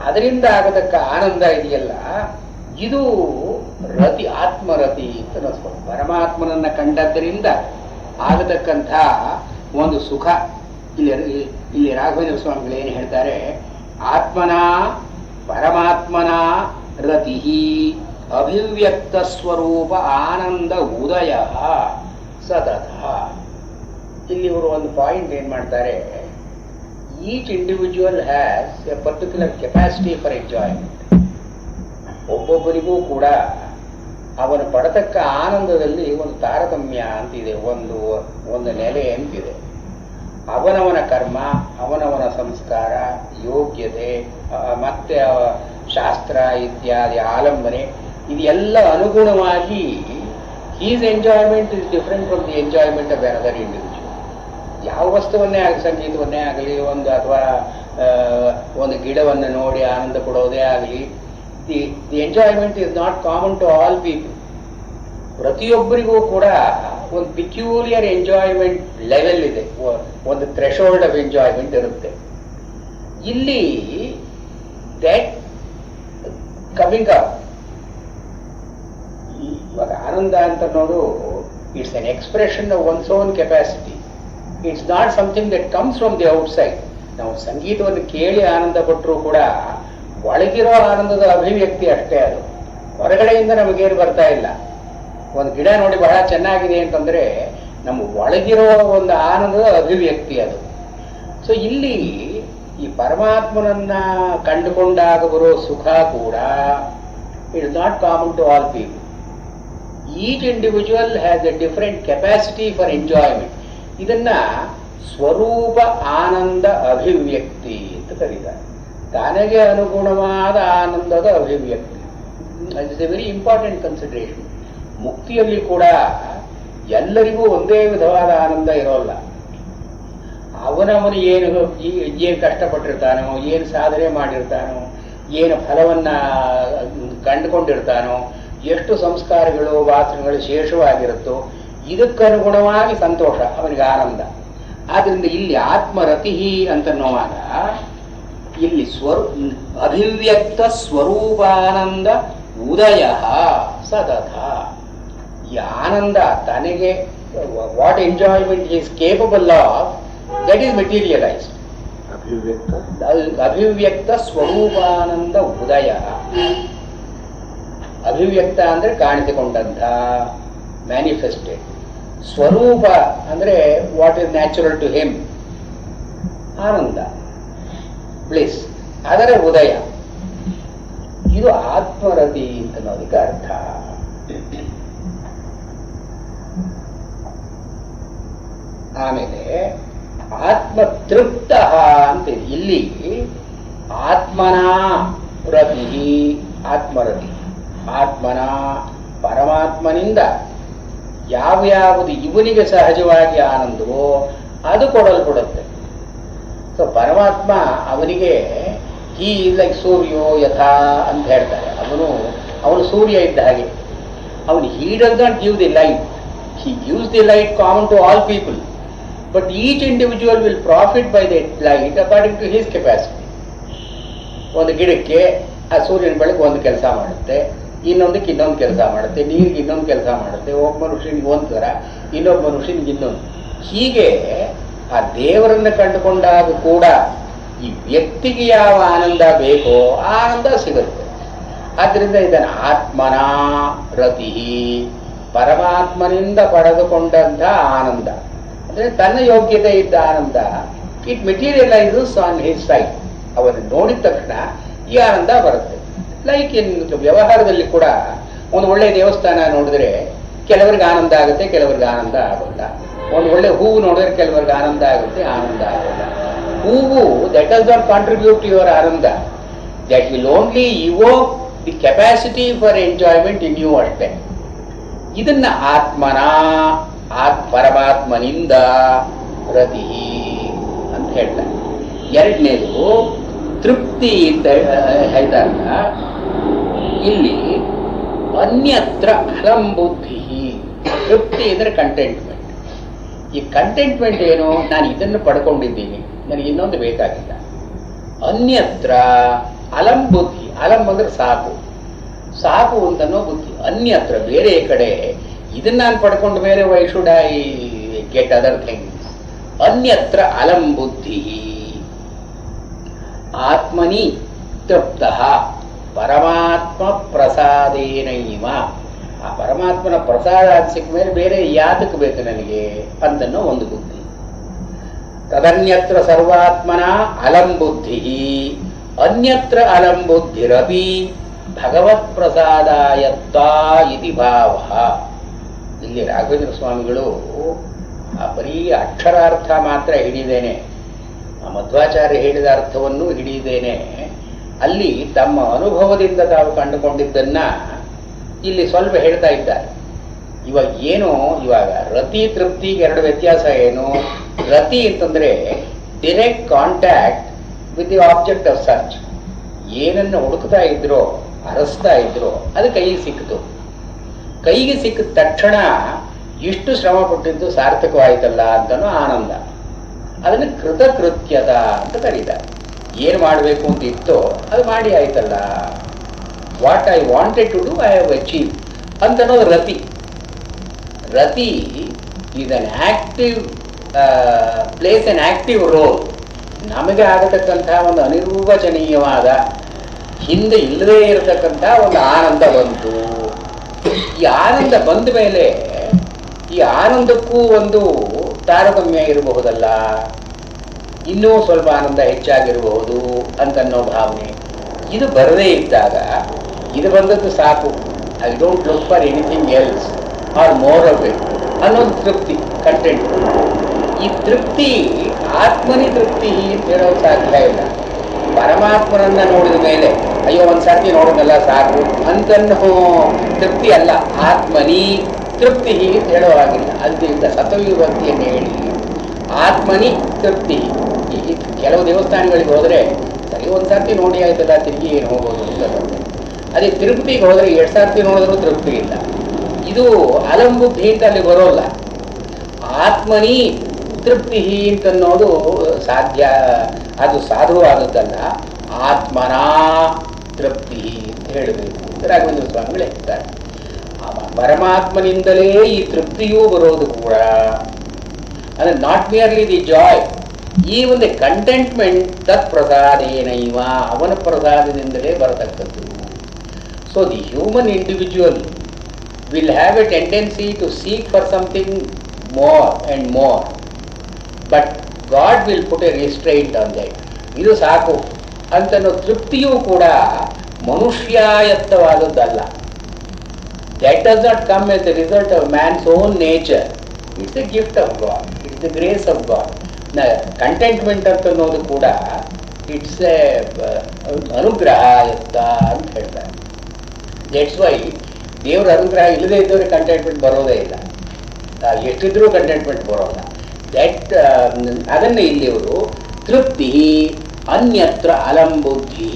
ಅದರಿಂದ ಆಗತಕ್ಕ ಆನಂದ ಇದೆಯಲ್ಲ, ಇದು ರತಿ, ಆತ್ಮರತಿ ಅಂತ ಅನ್ನಿಸ್ಬೋದು. ಪರಮಾತ್ಮನನ್ನ ಕಂಡದ್ದರಿಂದ ಆಗತಕ್ಕಂಥ ಒಂದು ಸುಖ. ಇಲ್ಲಿ ರಾಘವೇಂದ್ರ ಸ್ವಾಮಿಗಳು ಏನು ಹೇಳ್ತಾರೆ, ಆತ್ಮನ ಪರಮಾತ್ಮನ ರತಿ ಅಭಿವ್ಯಕ್ತ ಸ್ವರೂಪ ಆನಂದ ಉದಯ ಸತತ. ಇಲ್ಲಿ ಇವರು ಒಂದು ಪಾಯಿಂಟ್ ಏನ್ ಮಾಡ್ತಾರೆ, each individual has a particular capacity for enjoyment. ಒಬ್ಬೊಬ್ಬರಿಗೂ ಕೂಡ ಅವನು ಪಡತಕ್ಕ ಆನಂದದಲ್ಲಿ ಒಂದು ತಾರತಮ್ಯ ಅಂತಿದೆ, ಒಂದು ನೆಲೆ ಅಂತಿದೆ. ಅವನವನ ಕರ್ಮ, ಅವನವನ ಸಂಸ್ಕಾರ, ಯೋಗ್ಯತೆ, ಮತ್ತೆ ಶಾಸ್ತ್ರ ಇತ್ಯಾದಿ ಆಲಂಬನೆ, ಇದೆಲ್ಲ ಅನುಗುಣವಾಗಿ his enjoyment is different from the enjoyment of another individual. ಯಾವ ವಸ್ತುವನ್ನೇ ಆಗಲಿ, ಸಂಗೀತವನ್ನೇ ಆಗಲಿ, ಅಥವಾ ಒಂದು ಗಿಡವನ್ನು ನೋಡಿ ಆನಂದ ಪಡೋದೇ ಆಗಲಿ, the enjoyment is not common to all people. ಪ್ರತಿಯೊಬ್ಬರಿಗೂ ಕೂಡ ಒಂದು ಪಿಕ್ಯೂಲಿಯರ್ ಎಂಜಾಯ್ಮೆಂಟ್ ಲೆವೆಲ್ ಇದೆ, ಒಂದು ಥ್ರೆಶೋಲ್ಡ್ ಆಫ್ ಎಂಜಾಯ್ಮೆಂಟ್ ಇರುತ್ತೆ. ಇಲ್ಲಿ ದಟ್ ಕಮಿಂಗ್ ಅಪ್, ಇವಾಗ ಆನಂದ ಅಂತ ಅನ್ನೋದು it's an expression of one's own capacity. It's not something that comes from the outside. ನಾವು ಸಂಗೀತವನ್ನು ಕೇಳಿ ಆನಂದ ಪಟ್ಟರೂ ಕೂಡ ಒಳಗಿರೋ ಆನಂದದ ಅಭಿವ್ಯಕ್ತಿ ಅಷ್ಟೇ ಅದು, ಹೊರಗಡೆಯಿಂದ ನಮಗೇನು ಬರ್ತಾ ಇಲ್ಲ. ಒಂದು ಗಿಡ ನೋಡಿ ಬಹಳ ಚೆನ್ನಾಗಿದೆ ಅಂತಂದ್ರೆ ನಮ್ಮ ಒಳಗಿರೋ ಒಂದು ಆನಂದದ ಅಭಿವ್ಯಕ್ತಿ ಅದು. ಸೊ ಇಲ್ಲಿ ಈ ಪರಮಾತ್ಮನನ್ನ ಕಂಡುಕೊಂಡಾಗ ಬರೋ ಸುಖ ಕೂಡ it is not common to all people. Each individual has a different capacity for enjoyment. ಇದನ್ನ ಸ್ವರೂಪ ಆನಂದ ಅಭಿವ್ಯಕ್ತಿ ಅಂತ ಕರೀತಾರೆ. ತನಗೆ ಅನುಗುಣವಾದ ಆನಂದದ ಅಭಿವ್ಯಕ್ತಿ. It's a very important consideration. ಮುಕ್ತಿಯಲ್ಲಿ ಕೂಡ ಎಲ್ಲರಿಗೂ ಒಂದೇ ವಿಧವಾದ ಆನಂದ ಇರೋಲ್ಲ. ಅವನವನು ಏನು ಕಷ್ಟಪಟ್ಟಿರ್ತಾನೋ, ಏನು ಸಾಧನೆ ಮಾಡಿರ್ತಾನೋ, ಏನು ಫಲವನ್ನ ಕಂಡುಕೊಂಡಿರ್ತಾನೋ, ಎಷ್ಟು ಸಂಸ್ಕಾರಗಳು ವಾಸನೆಗಳು ಶೇಷವಾಗಿರುತ್ತೋ, ಇದಕ್ಕನುಗುಣವಾಗಿ ಸಂತೋಷ, ಅವನಿಗೆ ಆನಂದ. ಆದ್ರಿಂದ ಇಲ್ಲಿ ಆತ್ಮರತಿ ಅಂತನ್ನುವಾಗ ಇಲ್ಲಿ ಅಭಿವ್ಯಕ್ತ ಸ್ವರೂಪಾನಂದ ಉದಯ ಸತತ. ಈ ಆನಂದ ತನಗೆ what enjoyment is capable of, that is materialised. ಅಭಿವ್ಯಕ್ತ ಸ್ವರೂಪಾನಂದ ಉದಯ. ಅಭಿವ್ಯಕ್ತ ಅಂದ್ರೆ ಕಾಣಿಸಿಕೊಂಡಂಥ, ಮ್ಯಾನಿಫೆಸ್ಟೆಡ್. ಸ್ವರೂಪ ಅಂದ್ರೆ what is natural to him, ಆನಂದ, ಬ್ಲಿಸ್, ಅದರ ಉದಯ. ಇದು ಆತ್ಮರತಿ ಅನ್ನೋದಕ್ಕೆ ಅರ್ಥ. ಆಮೇಲೆ ಆತ್ಮತೃಪ್ತ ಅಂತಿದೆ. ಇಲ್ಲಿ ಆತ್ಮನ ರತಿ, ಆತ್ಮರತಿ, ಆತ್ಮನ ಪರಮಾತ್ಮನಿಂದ ಯಾವ್ಯಾವುದು ಇವನಿಗೆ ಸಹಜವಾಗಿ ಆನಂದವೋ ಅದು ಕೊಡಲ್ಪಡುತ್ತೆ. ಸೊ ಪರಮಾತ್ಮ ಅವನಿಗೆ ಹೀ ಲೈಕ್ ಸೂರ್ಯೋ ಯಥಾ ಅಂತ ಹೇಳ್ತಾರೆ. ಅವನು ಸೂರ್ಯ ಇದ್ದ ಹಾಗೆ. ಅವನು he does not give the light, he gives the light common to all people, but each individual will profit by that light according to his capacity. ಒಂದು ಗಿಡಕ್ಕೆ ಆ ಸೂರ್ಯನ ಬೆಳಕು ಒಂದು ಕೆಲಸ ಮಾಡುತ್ತೆ, ಇನ್ನೊಂದಕ್ಕೆ ಇನ್ನೊಂದು ಕೆಲಸ ಮಾಡುತ್ತೆ, ನೀರಿಗೆ ಇನ್ನೊಂದು ಕೆಲಸ ಮಾಡುತ್ತೆ, ಒಬ್ಬ ಮನುಷ್ಯನಿಗೆ ಒಂದು ಥರ, ಇನ್ನೊಬ್ಬ ಮನುಷ್ಯನಿಗೆ ಇನ್ನೊಂದು. ಹೀಗೆ ಆ ದೇವರನ್ನು ಕಂಡುಕೊಂಡಾಗ ಕೂಡ ಈ ವ್ಯಕ್ತಿಗೆ ಯಾವ ಆನಂದ ಬೇಕೋ ಆ ಆನಂದ ಸಿಗುತ್ತೆ. ಆದ್ದರಿಂದ ಇದನ್ನು ಆತ್ಮನ ರತಿ, ಪರಮಾತ್ಮನಿಂದ ಪಡೆದುಕೊಂಡಂಥ ಆನಂದ ಅಂದ್ರೆ ತನ್ನ ಯೋಗ್ಯತೆ ಇದ್ದ ಆನಂದ. It materialises on his side. ಅವನು ನೋಡಿದ ತಕ್ಷಣ ಈ ಆನಂದ ಬರುತ್ತೆ. ಲೈಕ್ ಇನ್ ವ್ಯವಹಾರದಲ್ಲಿ ಕೂಡ ಒಂದು ಒಳ್ಳೆ ದೇವಸ್ಥಾನ ನೋಡಿದ್ರೆ ಕೆಲವರಿಗೆ ಆನಂದ ಆಗುತ್ತೆ, ಕೆಲವರಿಗೆ ಆನಂದ ಆಗೋಲ್ಲ. ಒಂದು ಒಳ್ಳೆ ಹೂವು ನೋಡಿದ್ರೆ ಕೆಲವರಿಗೆ ಆನಂದ ಆಗುತ್ತೆ, ಆನಂದ ಆಗೋಲ್ಲ. ಹೂವು that does not contribute to your Ananda, that will only evoke the capacity for enjoyment in you ಅಷ್ಟೇ. ಇದನ್ನ ಪರಮಾತ್ಮನಿಂದ ರತಿ ಅಂತ ಹೇಳ್ತಾರೆ. ಎರಡನೇದು ತೃಪ್ತಿ ಅಂತ ಹೇಳ್ತಾರಲ್ಲ, ಇಲ್ಲಿ ಅನ್ಯತ್ರ ಅಲಂ ಬುದ್ಧಿ. ತೃಪ್ತಿ ಅಂದರೆ ಕಂಟೆಂಟ್ಮೆಂಟ್. ಈ ಕಂಟೆಂಟ್ಮೆಂಟ್ ಏನು? ನಾನು ಇದನ್ನು ಪಡ್ಕೊಂಡಿದ್ದೀನಿ, ನನಗೆ ಇನ್ನೊಂದು ಬೇಕಾಗಿಲ್ಲ. ಅನ್ಯತ್ರ ಅಲಂ ಬುದ್ಧಿ. ಅಲಂ ಅಂದ್ರೆ ಸಾಕು, ಸಾಕು ಅಂತನೋ ಬುದ್ಧಿ. ಅನ್ಯತ್ರ ಬೇರೆ ಕಡೆ ಇದನ್ನ ನಾನು ಪಡ್ಕೊಂಡ ಮೇಲೆ why should I get other things. ಅನ್ಯತ್ರ ಅಲಂ ಬುದ್ಧಿ. ಆತ್ಮನಿ ತೃಪ್ತಃ ಪರಮಾತ್ಮ ಪ್ರಸಾದೇನೈವ. ಆ ಪರಮಾತ್ಮನ ಪ್ರಸಾದ ಸಿಕ್ಕ ಮೇಲೆ ಬೇರೆ ಯಾತಕ್ಕೆ ಬೇಕು ನನಗೆ ಅಂತನೋ ಒಂದು ಬುದ್ಧಿ. ತದನ್ಯತ್ರ ಸರ್ವಾತ್ಮನ ಅಲಂ ಬುದ್ಧಿ. ಅನ್ಯತ್ರ ಅಲಂ ಬುದ್ಧಿರಪಿ ಭಗವತ್ ಪ್ರಸಾದಾಯತ್ತ ಇತಿ ಭಾವ. ಇಲ್ಲಿ ರಾಘವೇಂದ್ರ ಸ್ವಾಮಿಗಳು ಆ ಬರೀ ಅಕ್ಷರಾರ್ಥ ಮಾತ್ರ ಹಿಡಿದೇನೆ, ಮಧ್ವಾಚಾರ್ಯ ಹೇಳಿದ ಅರ್ಥವನ್ನು ಹಿಡಿದೇನೆ, ಅಲ್ಲಿ ತಮ್ಮ ಅನುಭವದಿಂದ ತಾವು ಕಂಡುಕೊಂಡಿದ್ದನ್ನ ಇಲ್ಲಿ ಸ್ವಲ್ಪ ಹೇಳ್ತಾ ಇದ್ದಾರೆ. ಇವಾಗ ರತಿ ತೃಪ್ತಿಗೆ ಎರಡು ವ್ಯತ್ಯಾಸ ಏನು? ರತಿ ಅಂತಂದ್ರೆ direct contact with the object of search. ಏನನ್ನು ಹುಡುಕ್ತಾ ಇದ್ರೋ, ಅರಸ್ತಾ ಇದ್ರೋ ಅದು ಕೈಗೆ ಸಿಕ್ಕಿತು. ಕೈಗೆ ಸಿಕ್ಕಿದ ತಕ್ಷಣ ಇಷ್ಟು ಶ್ರಮ ಪಟ್ಟಿದ್ದು ಸಾರ್ಥಕವಾಯಿತಲ್ಲ ಅಂತನೋ ಆನಂದ. ಅದನ್ನು ಕೃತಕೃತ್ಯದ ಅಂತ ಕರೀತಾರೆ. ಏನು ಮಾಡಬೇಕು ಅಂತ ಇತ್ತೋ ಅದು ಮಾಡಿ ಆಯ್ತಲ್ಲ, what I wanted to do I have achieve ಅಂತನೋದು ರತಿ. ರತಿ is an active place an active role. ನಮಗೆ ಆಗತಕ್ಕಂತಹ ಒಂದು ಅನಿರ್ವಚನೀಯವಾದ, ಹಿಂದೆ ಇಲ್ಲದೇ ಇರತಕ್ಕಂಥ ಒಂದು ಆನಂದ ಬಂತು. ಈ ಆನಂದ ಬಂದ ಮೇಲೆ ಈ ಆನಂದಕ್ಕೂ ಒಂದು ತಾರತಮ್ಯ ಇರಬಹುದಲ್ಲ, ಇನ್ನೂ ಸ್ವಲ್ಪ ಆನಂದ ಹೆಚ್ಚಾಗಿರಬಹುದು ಅಂತನ್ನೋ ಭಾವನೆ. ಇದು ಬರದೇ ಇದ್ದಾಗ ಇದು ಬಂದದ್ದು ಸಾಕು, I don't look for anything else or more of it ಅನ್ನೋದು ತೃಪ್ತಿ, ಕಂಟೆಂಟ್. ಈ ತೃಪ್ತಿ ಆತ್ಮನಿ ತೃಪ್ತಿ ಅಂತ ಹೇಳೋದು ಸಾಧ್ಯ ಇಲ್ಲ. ಪರಮಾತ್ಮನನ್ನ ನೋಡಿದ ಮೇಲೆ ಅಯ್ಯೋ ಒಂದ್ಸರ್ತಿ ನೋಡೋದಲ್ಲ ಸಾಕು ಅಂತನ್ನೋ ತೃಪ್ತಿ ಅಲ್ಲ. ಆತ್ಮನಿ ತೃಪ್ತಿ ಅಂತ ಹೇಳೋ ಹಾಗಿಲ್ಲ. ಅದರಿಂದ ಸತವಿಭಕ್ತಿಯನ್ನು ಹೇಳಿ ಆತ್ಮನಿ ತೃಪ್ತಿ. ಈಗ ಕೆಲವು ದೇವಸ್ಥಾನಗಳಿಗೆ ಹೋದರೆ ಸರಿ ಒಂದ್ಸರ್ತಿ ನೋಡಿ ಆಯ್ತಲ್ಲ, ತಿರುಗಿ ಏನು ಹೋಗೋದು ಅಂತ. ಅದೇ ತಿರುಪತಿಗೆ ಹೋದರೆ 2 ಸರ್ತಿ ನೋಡಿದ್ರೂ ತೃಪ್ತಿ ಇಲ್ಲ. ಇದು ಅಲಂ ಬುದ್ಧಿ ಅಂತ ಅಲ್ಲಿ ಬರೋಲ್ಲ. ಆತ್ಮನಿ ತೃಪ್ತಿ ಅಂತನ್ನೋದು ಸಾಧ್ಯ, ಅದು ಸಾಧುವಾದದ್ದಲ್ಲ. ಆತ್ಮನಾ ತೃಪ್ತಿ ಅಂತ ಹೇಳಬೇಕು ಅಂತ ರಾಘವೇಂದ್ರ ಸ್ವಾಮಿಗಳು ಹೇಳ್ತಾರೆ. ಪರಮಾತ್ಮನಿಂದಲೇ ಈ ತೃಪ್ತಿಯೂ ಬರೋದು ಕೂಡ. ಅಂದ್ರೆ ನಾಟ್ ಮಿಯರ್ಲಿ ದಿ ಜಾಯ್, ಈ ಒಂದು ಕಂಟೆಂಟ್ಮೆಂಟ್ ತತ್ ಪ್ರಸಾದೇನೈವ, ಅವನ ಪ್ರಸಾದದಿಂದಲೇ ಬರತಕ್ಕದ್ದು. So the human individual will have a tendency to seek for something more and more, but God will put a restraint on that. ಇದು ಸಾಕು ಅಂತನೋ ತೃಪ್ತಿಯೂ ಕೂಡ ಮನುಷ್ಯಾಯತ್ತವಾದದ್ದಲ್ಲ. That does not come as the result of man's own nature. It's a gift of God. It's the grace of God. Contentment ಅಂತನ್ನೋದು ಕೂಡ ಇಟ್ಸ್ ಎ ಅನುಗ್ರಹಾಯತ್ತ ಅಂತ ಹೇಳ್ತಾರೆ. ದಟ್ಸ್ ವೈ ದೇವರ ಅನುಗ್ರಹ ಇಲ್ಲದೇ ಇದ್ದವ್ರಿಗೆ ಕಂಟೆಂಟ್ಮೆಂಟ್ ಬರೋದೇ ಇಲ್ಲ. ಎಷ್ಟಿದ್ರೂ ಕಂಟೆಂಟ್ಮೆಂಟ್ ಬರೋಲ್ಲ. ಅದನ್ನು ಇಲ್ಲಿ ಅವರು ತೃಪ್ತಿ ಅನ್ಯತ್ರ ಅಲಂ ಬುದ್ಧಿ.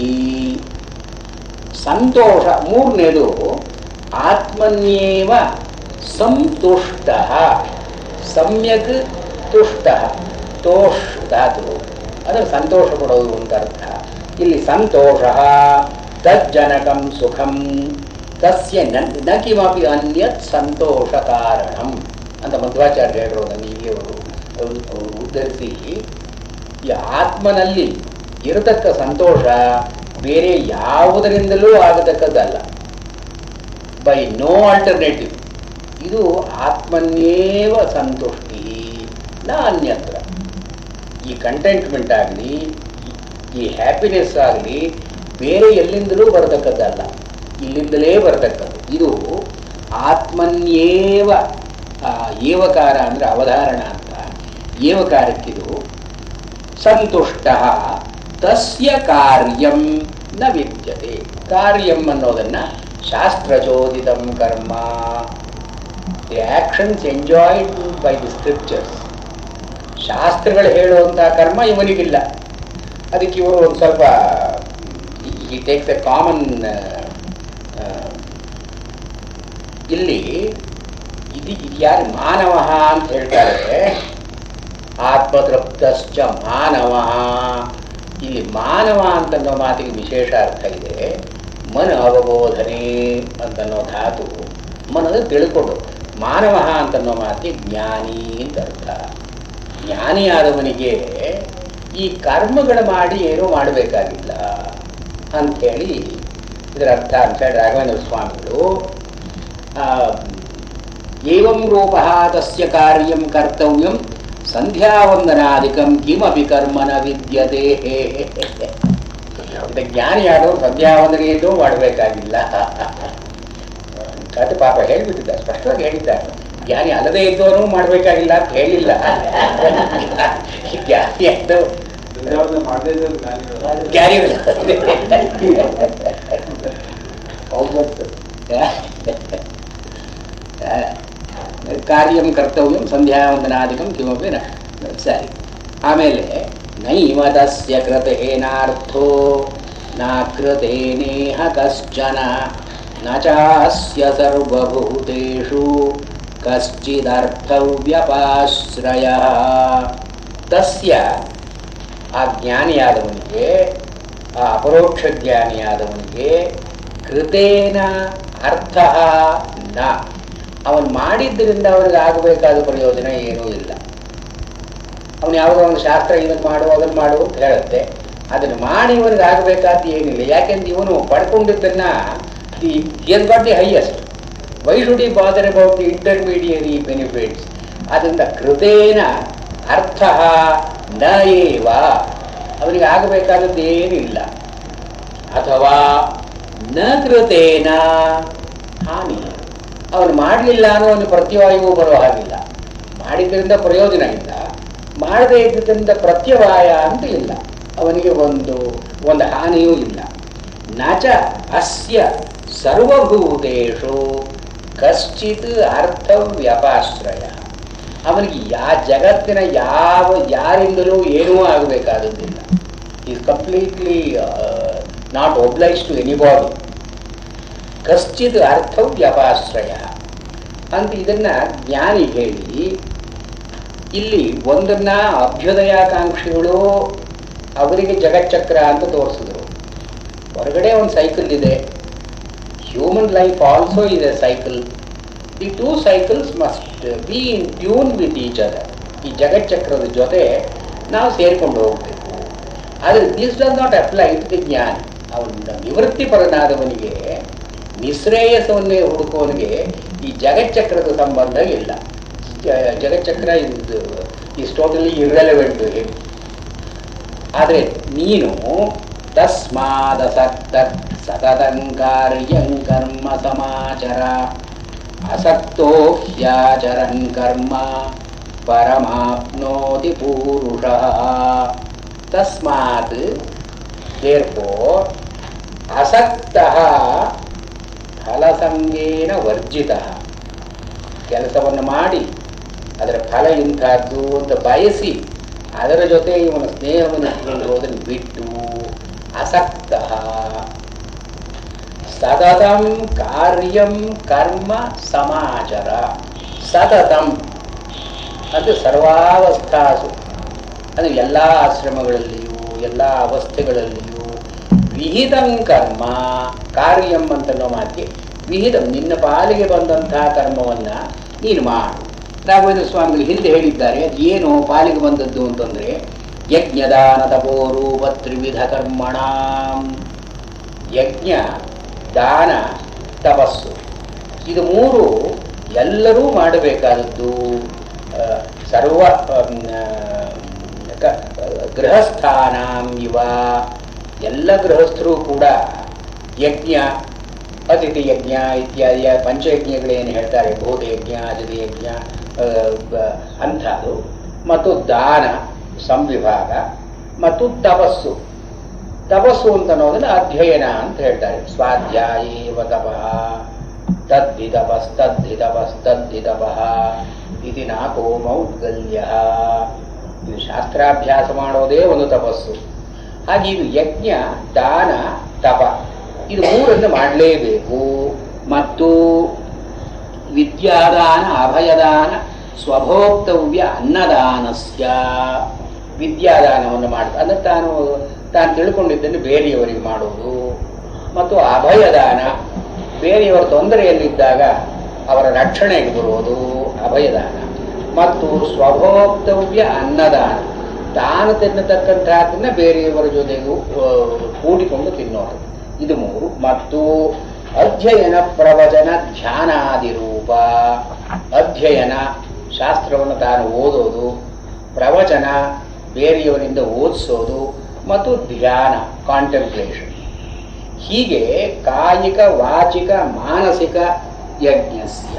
ಸಂತೋಷ ಮೂರನೇದು ಆತ್ಮನ್ಯೇವ ಸಂತುಷ್ಟ. ಸಮ್ಯಕ್ ತುಷ್ಟ, ತೋಷ್ ಧಾತು ಅಂದರೆ ಸಂತೋಷ ಪಡೋದು ಅಂತ ಅರ್ಥ. ಇಲ್ಲಿ ಸಂತೋಷ ತಜ್ಜನಕಂ ಸುಖಂ ತಸ್ಯ ನ ಕಿಮಪಿ ಅನ್ಯತ್ ಸಂತೋಷ ಕಾರಣಂ ಅಂತ ಮಧ್ವಾಚಾರ್ಯ ಹೇಳಿರೋದನ್ನು ಇಲ್ಲಿ ಅವರು ಉದ್ಧರಿಸಿ, ಈ ಆತ್ಮನಲ್ಲಿ ಇರತಕ್ಕ ಸಂತೋಷ ಬೇರೆ ಯಾವುದರಿಂದಲೂ ಆಗತಕ್ಕದ್ದಲ್ಲ, ಬೈ ನೋ ಆಲ್ಟರ್ನೇಟಿವ್. ಇದು ಆತ್ಮನ್ನೇವ ಸಂತುಷ್ಟಿ ನ ಅನ್ಯತ್ರ. ಈ ಕಂಟೆಂಟ್ಮೆಂಟ್ ಆಗಲಿ, ಈ ಹ್ಯಾಪಿನೆಸ್ ಆಗಲಿ ಬೇರೆ ಎಲ್ಲಿಂದಲೂ ಬರತಕ್ಕದ್ದಲ್ಲ, ಇಲ್ಲಿಂದಲೇ ಬರತಕ್ಕದ್ದು. ಇದು ಆತ್ಮನ್ಯೇವ. ಏವಕಾರ ಅಂದರೆ ಅವಧಾರಣ ಅಂತ. ಏವಕಾರಕ್ಕಿದು ಸಂತುಷ್ಟ ತಸ್ಯ ಕಾರ್ಯಂ ನ ವಿದ್ಯತೆ. ಕಾರ್ಯಂ ಅನ್ನೋದನ್ನ ಶಾಸ್ತ್ರಚೋದಿತಂ ಕರ್ಮ, the actions enjoyed by the scriptures. ಶಾಸ್ತ್ರಗಳು ಹೇಳುವಂತಹ ಕರ್ಮ ಇವನಿಗಿಲ್ಲ. ಅದಕ್ಕೆ ಇವರು ಒಂದು ಸ್ವಲ್ಪ ಈ ಟೇಕ್ಸ್ ಎ ಕಾಮನ್ ಇಲ್ಲಿ ಇದು ಯಾರು ಮಾನವ ಅಂತ ಹೇಳ್ತಾರೆ. ಆತ್ಮತೃಪ್ತಶ್ಚ ಮಾನವ. ಇಲ್ಲಿ ಮಾನವ ಅಂತನ್ನೋ ಮಾತಿಗೆ ವಿಶೇಷ ಅರ್ಥ ಇದೆ. ಮನ ಅವಬೋಧನೆ ಅಂತನ್ನೋ ಧಾತು ಮನದ ತಿಳ್ಕೊಂಡು, ಮಾನವ ಅಂತನ್ನೋ ಮಾತಿಗೆ ಜ್ಞಾನಿ ಅಂತ ಅರ್ಥ. ಜ್ಞಾನಿಯಾದವನಿಗೆ ಈ ಕರ್ಮಗಳು ಮಾಡಿ ಏನೂ ಮಾಡಬೇಕಾಗಿಲ್ಲ ಅಂಥೇಳಿ ಇದರ ಅರ್ಥ ಅಂತೇಳಿ ರಾಘವೇಂದ್ರ ಸ್ವಾಮಿಗಳು ಏವಂ ರೂಪಃ ತಸ್ಯ ಕಾರ್ಯಂ ಕರ್ತವ್ಯಂ ಸಂಧ್ಯಾವಂದನಾದಿಕಂ ಕಿಮಪಿ ಕರ್ಮ ನ ವಿದ್ಯತೆ. ಜ್ಞಾನಿಯಾದವರು ಸಂಧ್ಯಾವಂದನೆಯನ್ನೂ ಮಾಡಬೇಕಾಗಿಲ್ಲ ಅಂತ ಪಾಪ ಹೇಳ್ಬಿಟ್ಟಿದ್ದಾರೆ, ಸ್ಪಷ್ಟವಾಗಿ ಹೇಳಿದ್ದಾರೆ. ಜ್ಞಾನಿ ಅಲ್ಲದೆ ಇದ್ದವನು ಮಾಡಬೇಕಾಗಿಲ್ಲ ಅಂತ ಹೇಳಿಲ್ಲ. ಜ್ಞಾನಿ ಕಾರ್ಯಂ ಕರ್ತವ್ಯಂ ಸಂಧ್ಯಾವಂದನಾದಿಕಂ ಕಿಮಪಿ ನ. ಸರಿ. ಆಮೇಲೆ ನೈವ ತಸ್ಯ ಕೃತೇನಾರ್ಥೋ ನ ಕೃತೇನೇಹ ಕಶ್ಚನ ನ ಚಾಸ್ಯ ಸರ್ವಭೂತೇಷು ಕಶ್ಚಿದರ್ಥವ್ಯಪಾಶ್ರಯಃ. ತಸ್ಯ ಆ ಜ್ಞಾನಿಯಾದವನಿಗೆ, ಆ ಅಪರೋಕ್ಷ ಜ್ಞಾನಿಯಾದವನಿಗೆ ಕೃತೇನ ಅರ್ಥ ನ, ಅವನು ಮಾಡಿದ್ದರಿಂದ ಅವನಿಗೆ ಆಗಬೇಕಾದ ಪ್ರಯೋಜನ ಏನೂ ಇಲ್ಲ. ಅವನು ಯಾವುದೋ ಒಂದು ಶಾಸ್ತ್ರ ಇದನ್ನು ಮಾಡು ಅದನ್ನು ಮಾಡು ಅಂತ ಹೇಳುತ್ತೆ, ಅದನ್ನು ಮಾಡಿ ಇವನಿಗೆ ಆಗಬೇಕಾದ ಏನಿಲ್ಲ. ಯಾಕೆಂದ್ರೆ ಇವನು ಪಡ್ಕೊಂಡಿದ್ದನ್ನ the got the highest. Why should I bother about the intermediary benefits. ಅದರಿಂದ ಕೃತೇನ ಅರ್ಥ ನ ಏವ, ಅವನಿಗೆ ಆಗಬೇಕಾದದ್ದು ಏನಿಲ್ಲ. ಅಥವಾ ನ ಕೃತೇನ ಹಾನಿ, ಅವನು ಮಾಡಲಿಲ್ಲ ಅನ್ನೋ ಒಂದು ಪ್ರತ್ಯವಾಯವೂ ಬರೋ ಹಾಗಿಲ್ಲ. ಮಾಡಿದ್ರಿಂದ ಪ್ರಯೋಜನ ಇಲ್ಲ, ಮಾಡದೇ ಇದ್ದರಿಂದ ಪ್ರತ್ಯವಾಯ ಅಂತ ಇಲ್ಲ, ಅವನಿಗೆ ಒಂದು ಹಾನಿಯೂ ಇಲ್ಲ. ನಚ ಅಸ್ಯ ಸರ್ವಭೂತೇಷು ಕಶ್ಚಿತ್ ಅರ್ಥವ್ಯಪಾಶ್ರಯ, ಅವನಿಗೆ ಜಗತ್ತಿನ ಯಾರಿಂದಲೂ ಏನೂ ಆಗಬೇಕಾದದ್ದಿಲ್ಲ. Is completely not obliged to anybody. ಕಶ್ಚಿತ್ ಅರ್ಥವ್ಯಪಾಶ್ರಯ ಅಂತ ಇದನ್ನ ಜ್ಞಾನಿ ಹೇಳಿ, ಇಲ್ಲಿ ಒಂದನ್ನ ಅಭ್ಯುದಯಾಕಾಂಕ್ಷಿಗಳು ಅವರಿಗೆ ಜಗಚ್ಚಕ್ರ ಅಂತ ತೋರಿಸಿದ್ರು. ಹೊರಗಡೆ ಒಂದು ಸೈಕಲ್ ಇದೆ, human life also is a cycle. The two cycles must be in tune with each other. ಈ ಜಗಚ್ಚಕ್ರದ ಜೊತೆ ನಾವು ಸೇರಿಕೊಂಡು ಹೋಗಬೇಕು. ಆದರೆ this does not apply to the jnani. ಅವನ ನಿವೃತ್ತಿಪರನಾದವನಿಗೆ, ನಿಶ್ರೇಯಸವನ್ನೇ ಹುಡುಕೋನಿಗೆ ಈ ಜಗಚ್ಚಕ್ರದ ಸಂಬಂಧ ಇಲ್ಲ. ಜಗಚ್ಚಕ್ರ is totally irrelevant to him. ಆದರೆ ನೀನು ತಸ್ಮಾದಸಕ್ತ ಸತತಂ ಕಾರ್ಯಂ ಕರ್ಮ ಸಮಾಚರ ಅಸಕ್ತೋ ಹ್ಯಾಚರನ್ ಕರ್ಮ ಪರಮಾಪ್ನೋತಿ ಪೂರುಷಃ. ತಸ್ಮಾತ್ therefore ಅಸಕ್ತಃ ಫಲಸಂಗೇನ ವರ್ಜಿತಃ. ಕೆಲಸವನ್ನು ಮಾಡಿ ಅದರ ಫಲ ಇಂಥದ್ದು ಅಂತ ಬಯಸಿ ಅದರ ಜೊತೆ ಇವನ ಸ್ನೇಹವನ್ನು ಇಟ್ಕೊಳ್ಳೋದನ್ನು ಬಿಟ್ಟು ಅಸಕ್ತಃ ಸತತಂ ಕಾರ್ಯಂ ಕರ್ಮ ಸಮಾಚರ. ಸತತಂ ಅದು ಸರ್ವಾವಸ್ಥಾಸು, ಅದು ಎಲ್ಲ ಆಶ್ರಮಗಳಲ್ಲಿಯೂ ಎಲ್ಲ ಅವಸ್ಥೆಗಳಲ್ಲಿಯೂ ವಿಹಿತಂ ಕರ್ಮ, ಕಾರ್ಯಂ ಅಂತನ್ನೋ ಮಾತಿಗೆ ವಿಹಿತಂ, ನಿನ್ನ ಪಾಲಿಗೆ ಬಂದಂತಹ ಕರ್ಮವನ್ನು ನೀನು ಮಾಡು. ರಾಘವೇಂದ್ರ ಸ್ವಾಮಿಗಳು ಹಿಂದೆ ಹೇಳಿದ್ದಾರೆ, ಅದು ಏನು ಪಾಲಿಗೆ ಬಂದದ್ದು ಅಂತಂದರೆ ಯಜ್ಞದಾನ ತಪೋರೂಪ ತ್ರಿವಿಧ ಕರ್ಮಣ. ಯಜ್ಞ, ದಾನ, ತಪಸ್ಸು, ಇದು ಮೂರು ಎಲ್ಲರೂ ಮಾಡಬೇಕಾದದ್ದು. ಸರ್ವ ಗೃಹಸ್ಥಾನಾಂ ಇವ, ಎಲ್ಲ ಗೃಹಸ್ಥರು ಕೂಡ ಯಜ್ಞ, ಅತಿಥಿ ಯಜ್ಞ ಇತ್ಯಾದಿಯ ಪಂಚಯಜ್ಞಗಳೇನು ಹೇಳ್ತಾರೆ, ಭೂತಯಜ್ಞ, ಅತಿಥಿ ಯಜ್ಞ ಅಂಥದ್ದು, ಮತ್ತು ದಾನ ಸಂವಿಭಾಗ, ಮತ್ತು ತಪಸ್ಸು. ತಪಸ್ಸು ಅಂತ ಅನ್ನೋದನ್ನ ಅಧ್ಯಯನ ಅಂತ ಹೇಳ್ತಾರೆ. ಸ್ವಾಧ್ಯಾಯೇವ ತಪಃ ತದ್ಧಿ ತಪಸ್ ತದ್ಧಿ ತಪಸ್ ತದ್ಧಿ ತಪಃ ಇತಿ ನಾಕೋ ಮೌದ್ಗಲ್ಯ. ಇದು ಶಾಸ್ತ್ರಾಭ್ಯಾಸ ಮಾಡೋದೇ ಒಂದು ತಪಸ್ಸು. ಹಾಗೆ ಇದು ಯಜ್ಞ, ದಾನ, ತಪ ಇದು ಮೂರನ್ನು ಮಾಡಲೇಬೇಕು. ಮತ್ತು ವಿದ್ಯಾದಾನ, ಅಭಯದಾನ, ಸ್ವಭೋಕ್ತವ್ಯ ಅನ್ನದಾನಸ್ಯ. ವಿದ್ಯಾದಾನವನ್ನು ಮಾಡ್ತಾ ಅಂದರೆ ತಾನು ತಿಳ್ಕೊಂಡಿದ್ದನ್ನು ಬೇರೆಯವರಿಗೆ ಮಾಡೋದು. ಮತ್ತು ಅಭಯದಾನ, ಬೇರೆಯವರ ತೊಂದರೆಯಲ್ಲಿದ್ದಾಗ ಅವರ ರಕ್ಷಣೆಗೆ ಬರುವುದು ಅಭಯದಾನ. ಮತ್ತು ಸ್ವಭೋಕ್ತವ್ಯ ಅನ್ನದಾನ, ತಾನು ತಿನ್ನತಕ್ಕಂತಹದನ್ನ ಬೇರೆಯವರ ಜೊತೆಗೂ ಕೂಡಿಕೊಂಡು ತಿನ್ನೋದು. ಇದು ಮೂರು. ಮತ್ತು ಅಧ್ಯಯನ, ಪ್ರವಚನ, ಧ್ಯಾನಾದಿರೂಪ. ಅಧ್ಯಯನ, ಶಾಸ್ತ್ರವನ್ನು ತಾನು ಓದೋದು. ಪ್ರವಚನ, ಬೇರೆಯವರಿಂದ ಓದಿಸೋದು. ಮತ್ತು ಧ್ಯಾನ, ಕಾಂಟೆಂಪ್ಲೇಷನ್. ಹೀಗೆ ಕಾಯಿಕ, ವಾಚಿಕ, ಮಾನಸಿಕ ಯಜ್ಞಸ್ಯ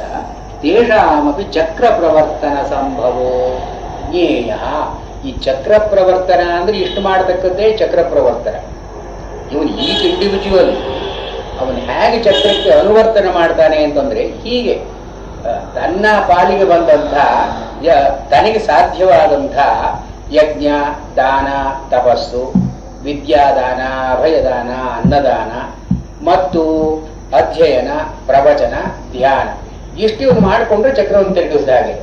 ತೇಷಾಮಪಿ ಚಕ್ರ ಪ್ರವರ್ತನ ಸಂಭವೋ ಜ್ಞೇಯ. ಈ ಚಕ್ರ ಪ್ರವರ್ತನ ಅಂದ್ರೆ ಇಷ್ಟು ಮಾಡತಕ್ಕದ್ದೇ ಚಕ್ರ ಪ್ರವರ್ತನ. ಇವನು ಈಚ್ ಇಂಡಿವಿಜುವಲ್ ಅವನು ಹೇಗೆ ಚಕ್ರಕ್ಕೆ ಅನುವರ್ತನ ಮಾಡ್ತಾನೆ ಅಂತಂದ್ರೆ ಹೀಗೆ ತನ್ನ ಪಾಲಿಗೆ ಬಂದಂಥ ತನಗೆ ಸಾಧ್ಯವಾದಂಥ ಯಜ್ಞ, ದಾನ, ತಪಸ್ಸು, ವಿದ್ಯಾದಾನ, ಅಭಯದಾನ, ಅನ್ನದಾನ ಮತ್ತು ಅಧ್ಯಯನ, ಪ್ರವಚನ, ಧ್ಯಾನ ಇಷ್ಟು ಇವನು ಮಾಡಿಕೊಂಡ್ರೆ ಚಕ್ರವನ್ನು ತಿರುಗಿಸಿದ ಹಾಗೆ.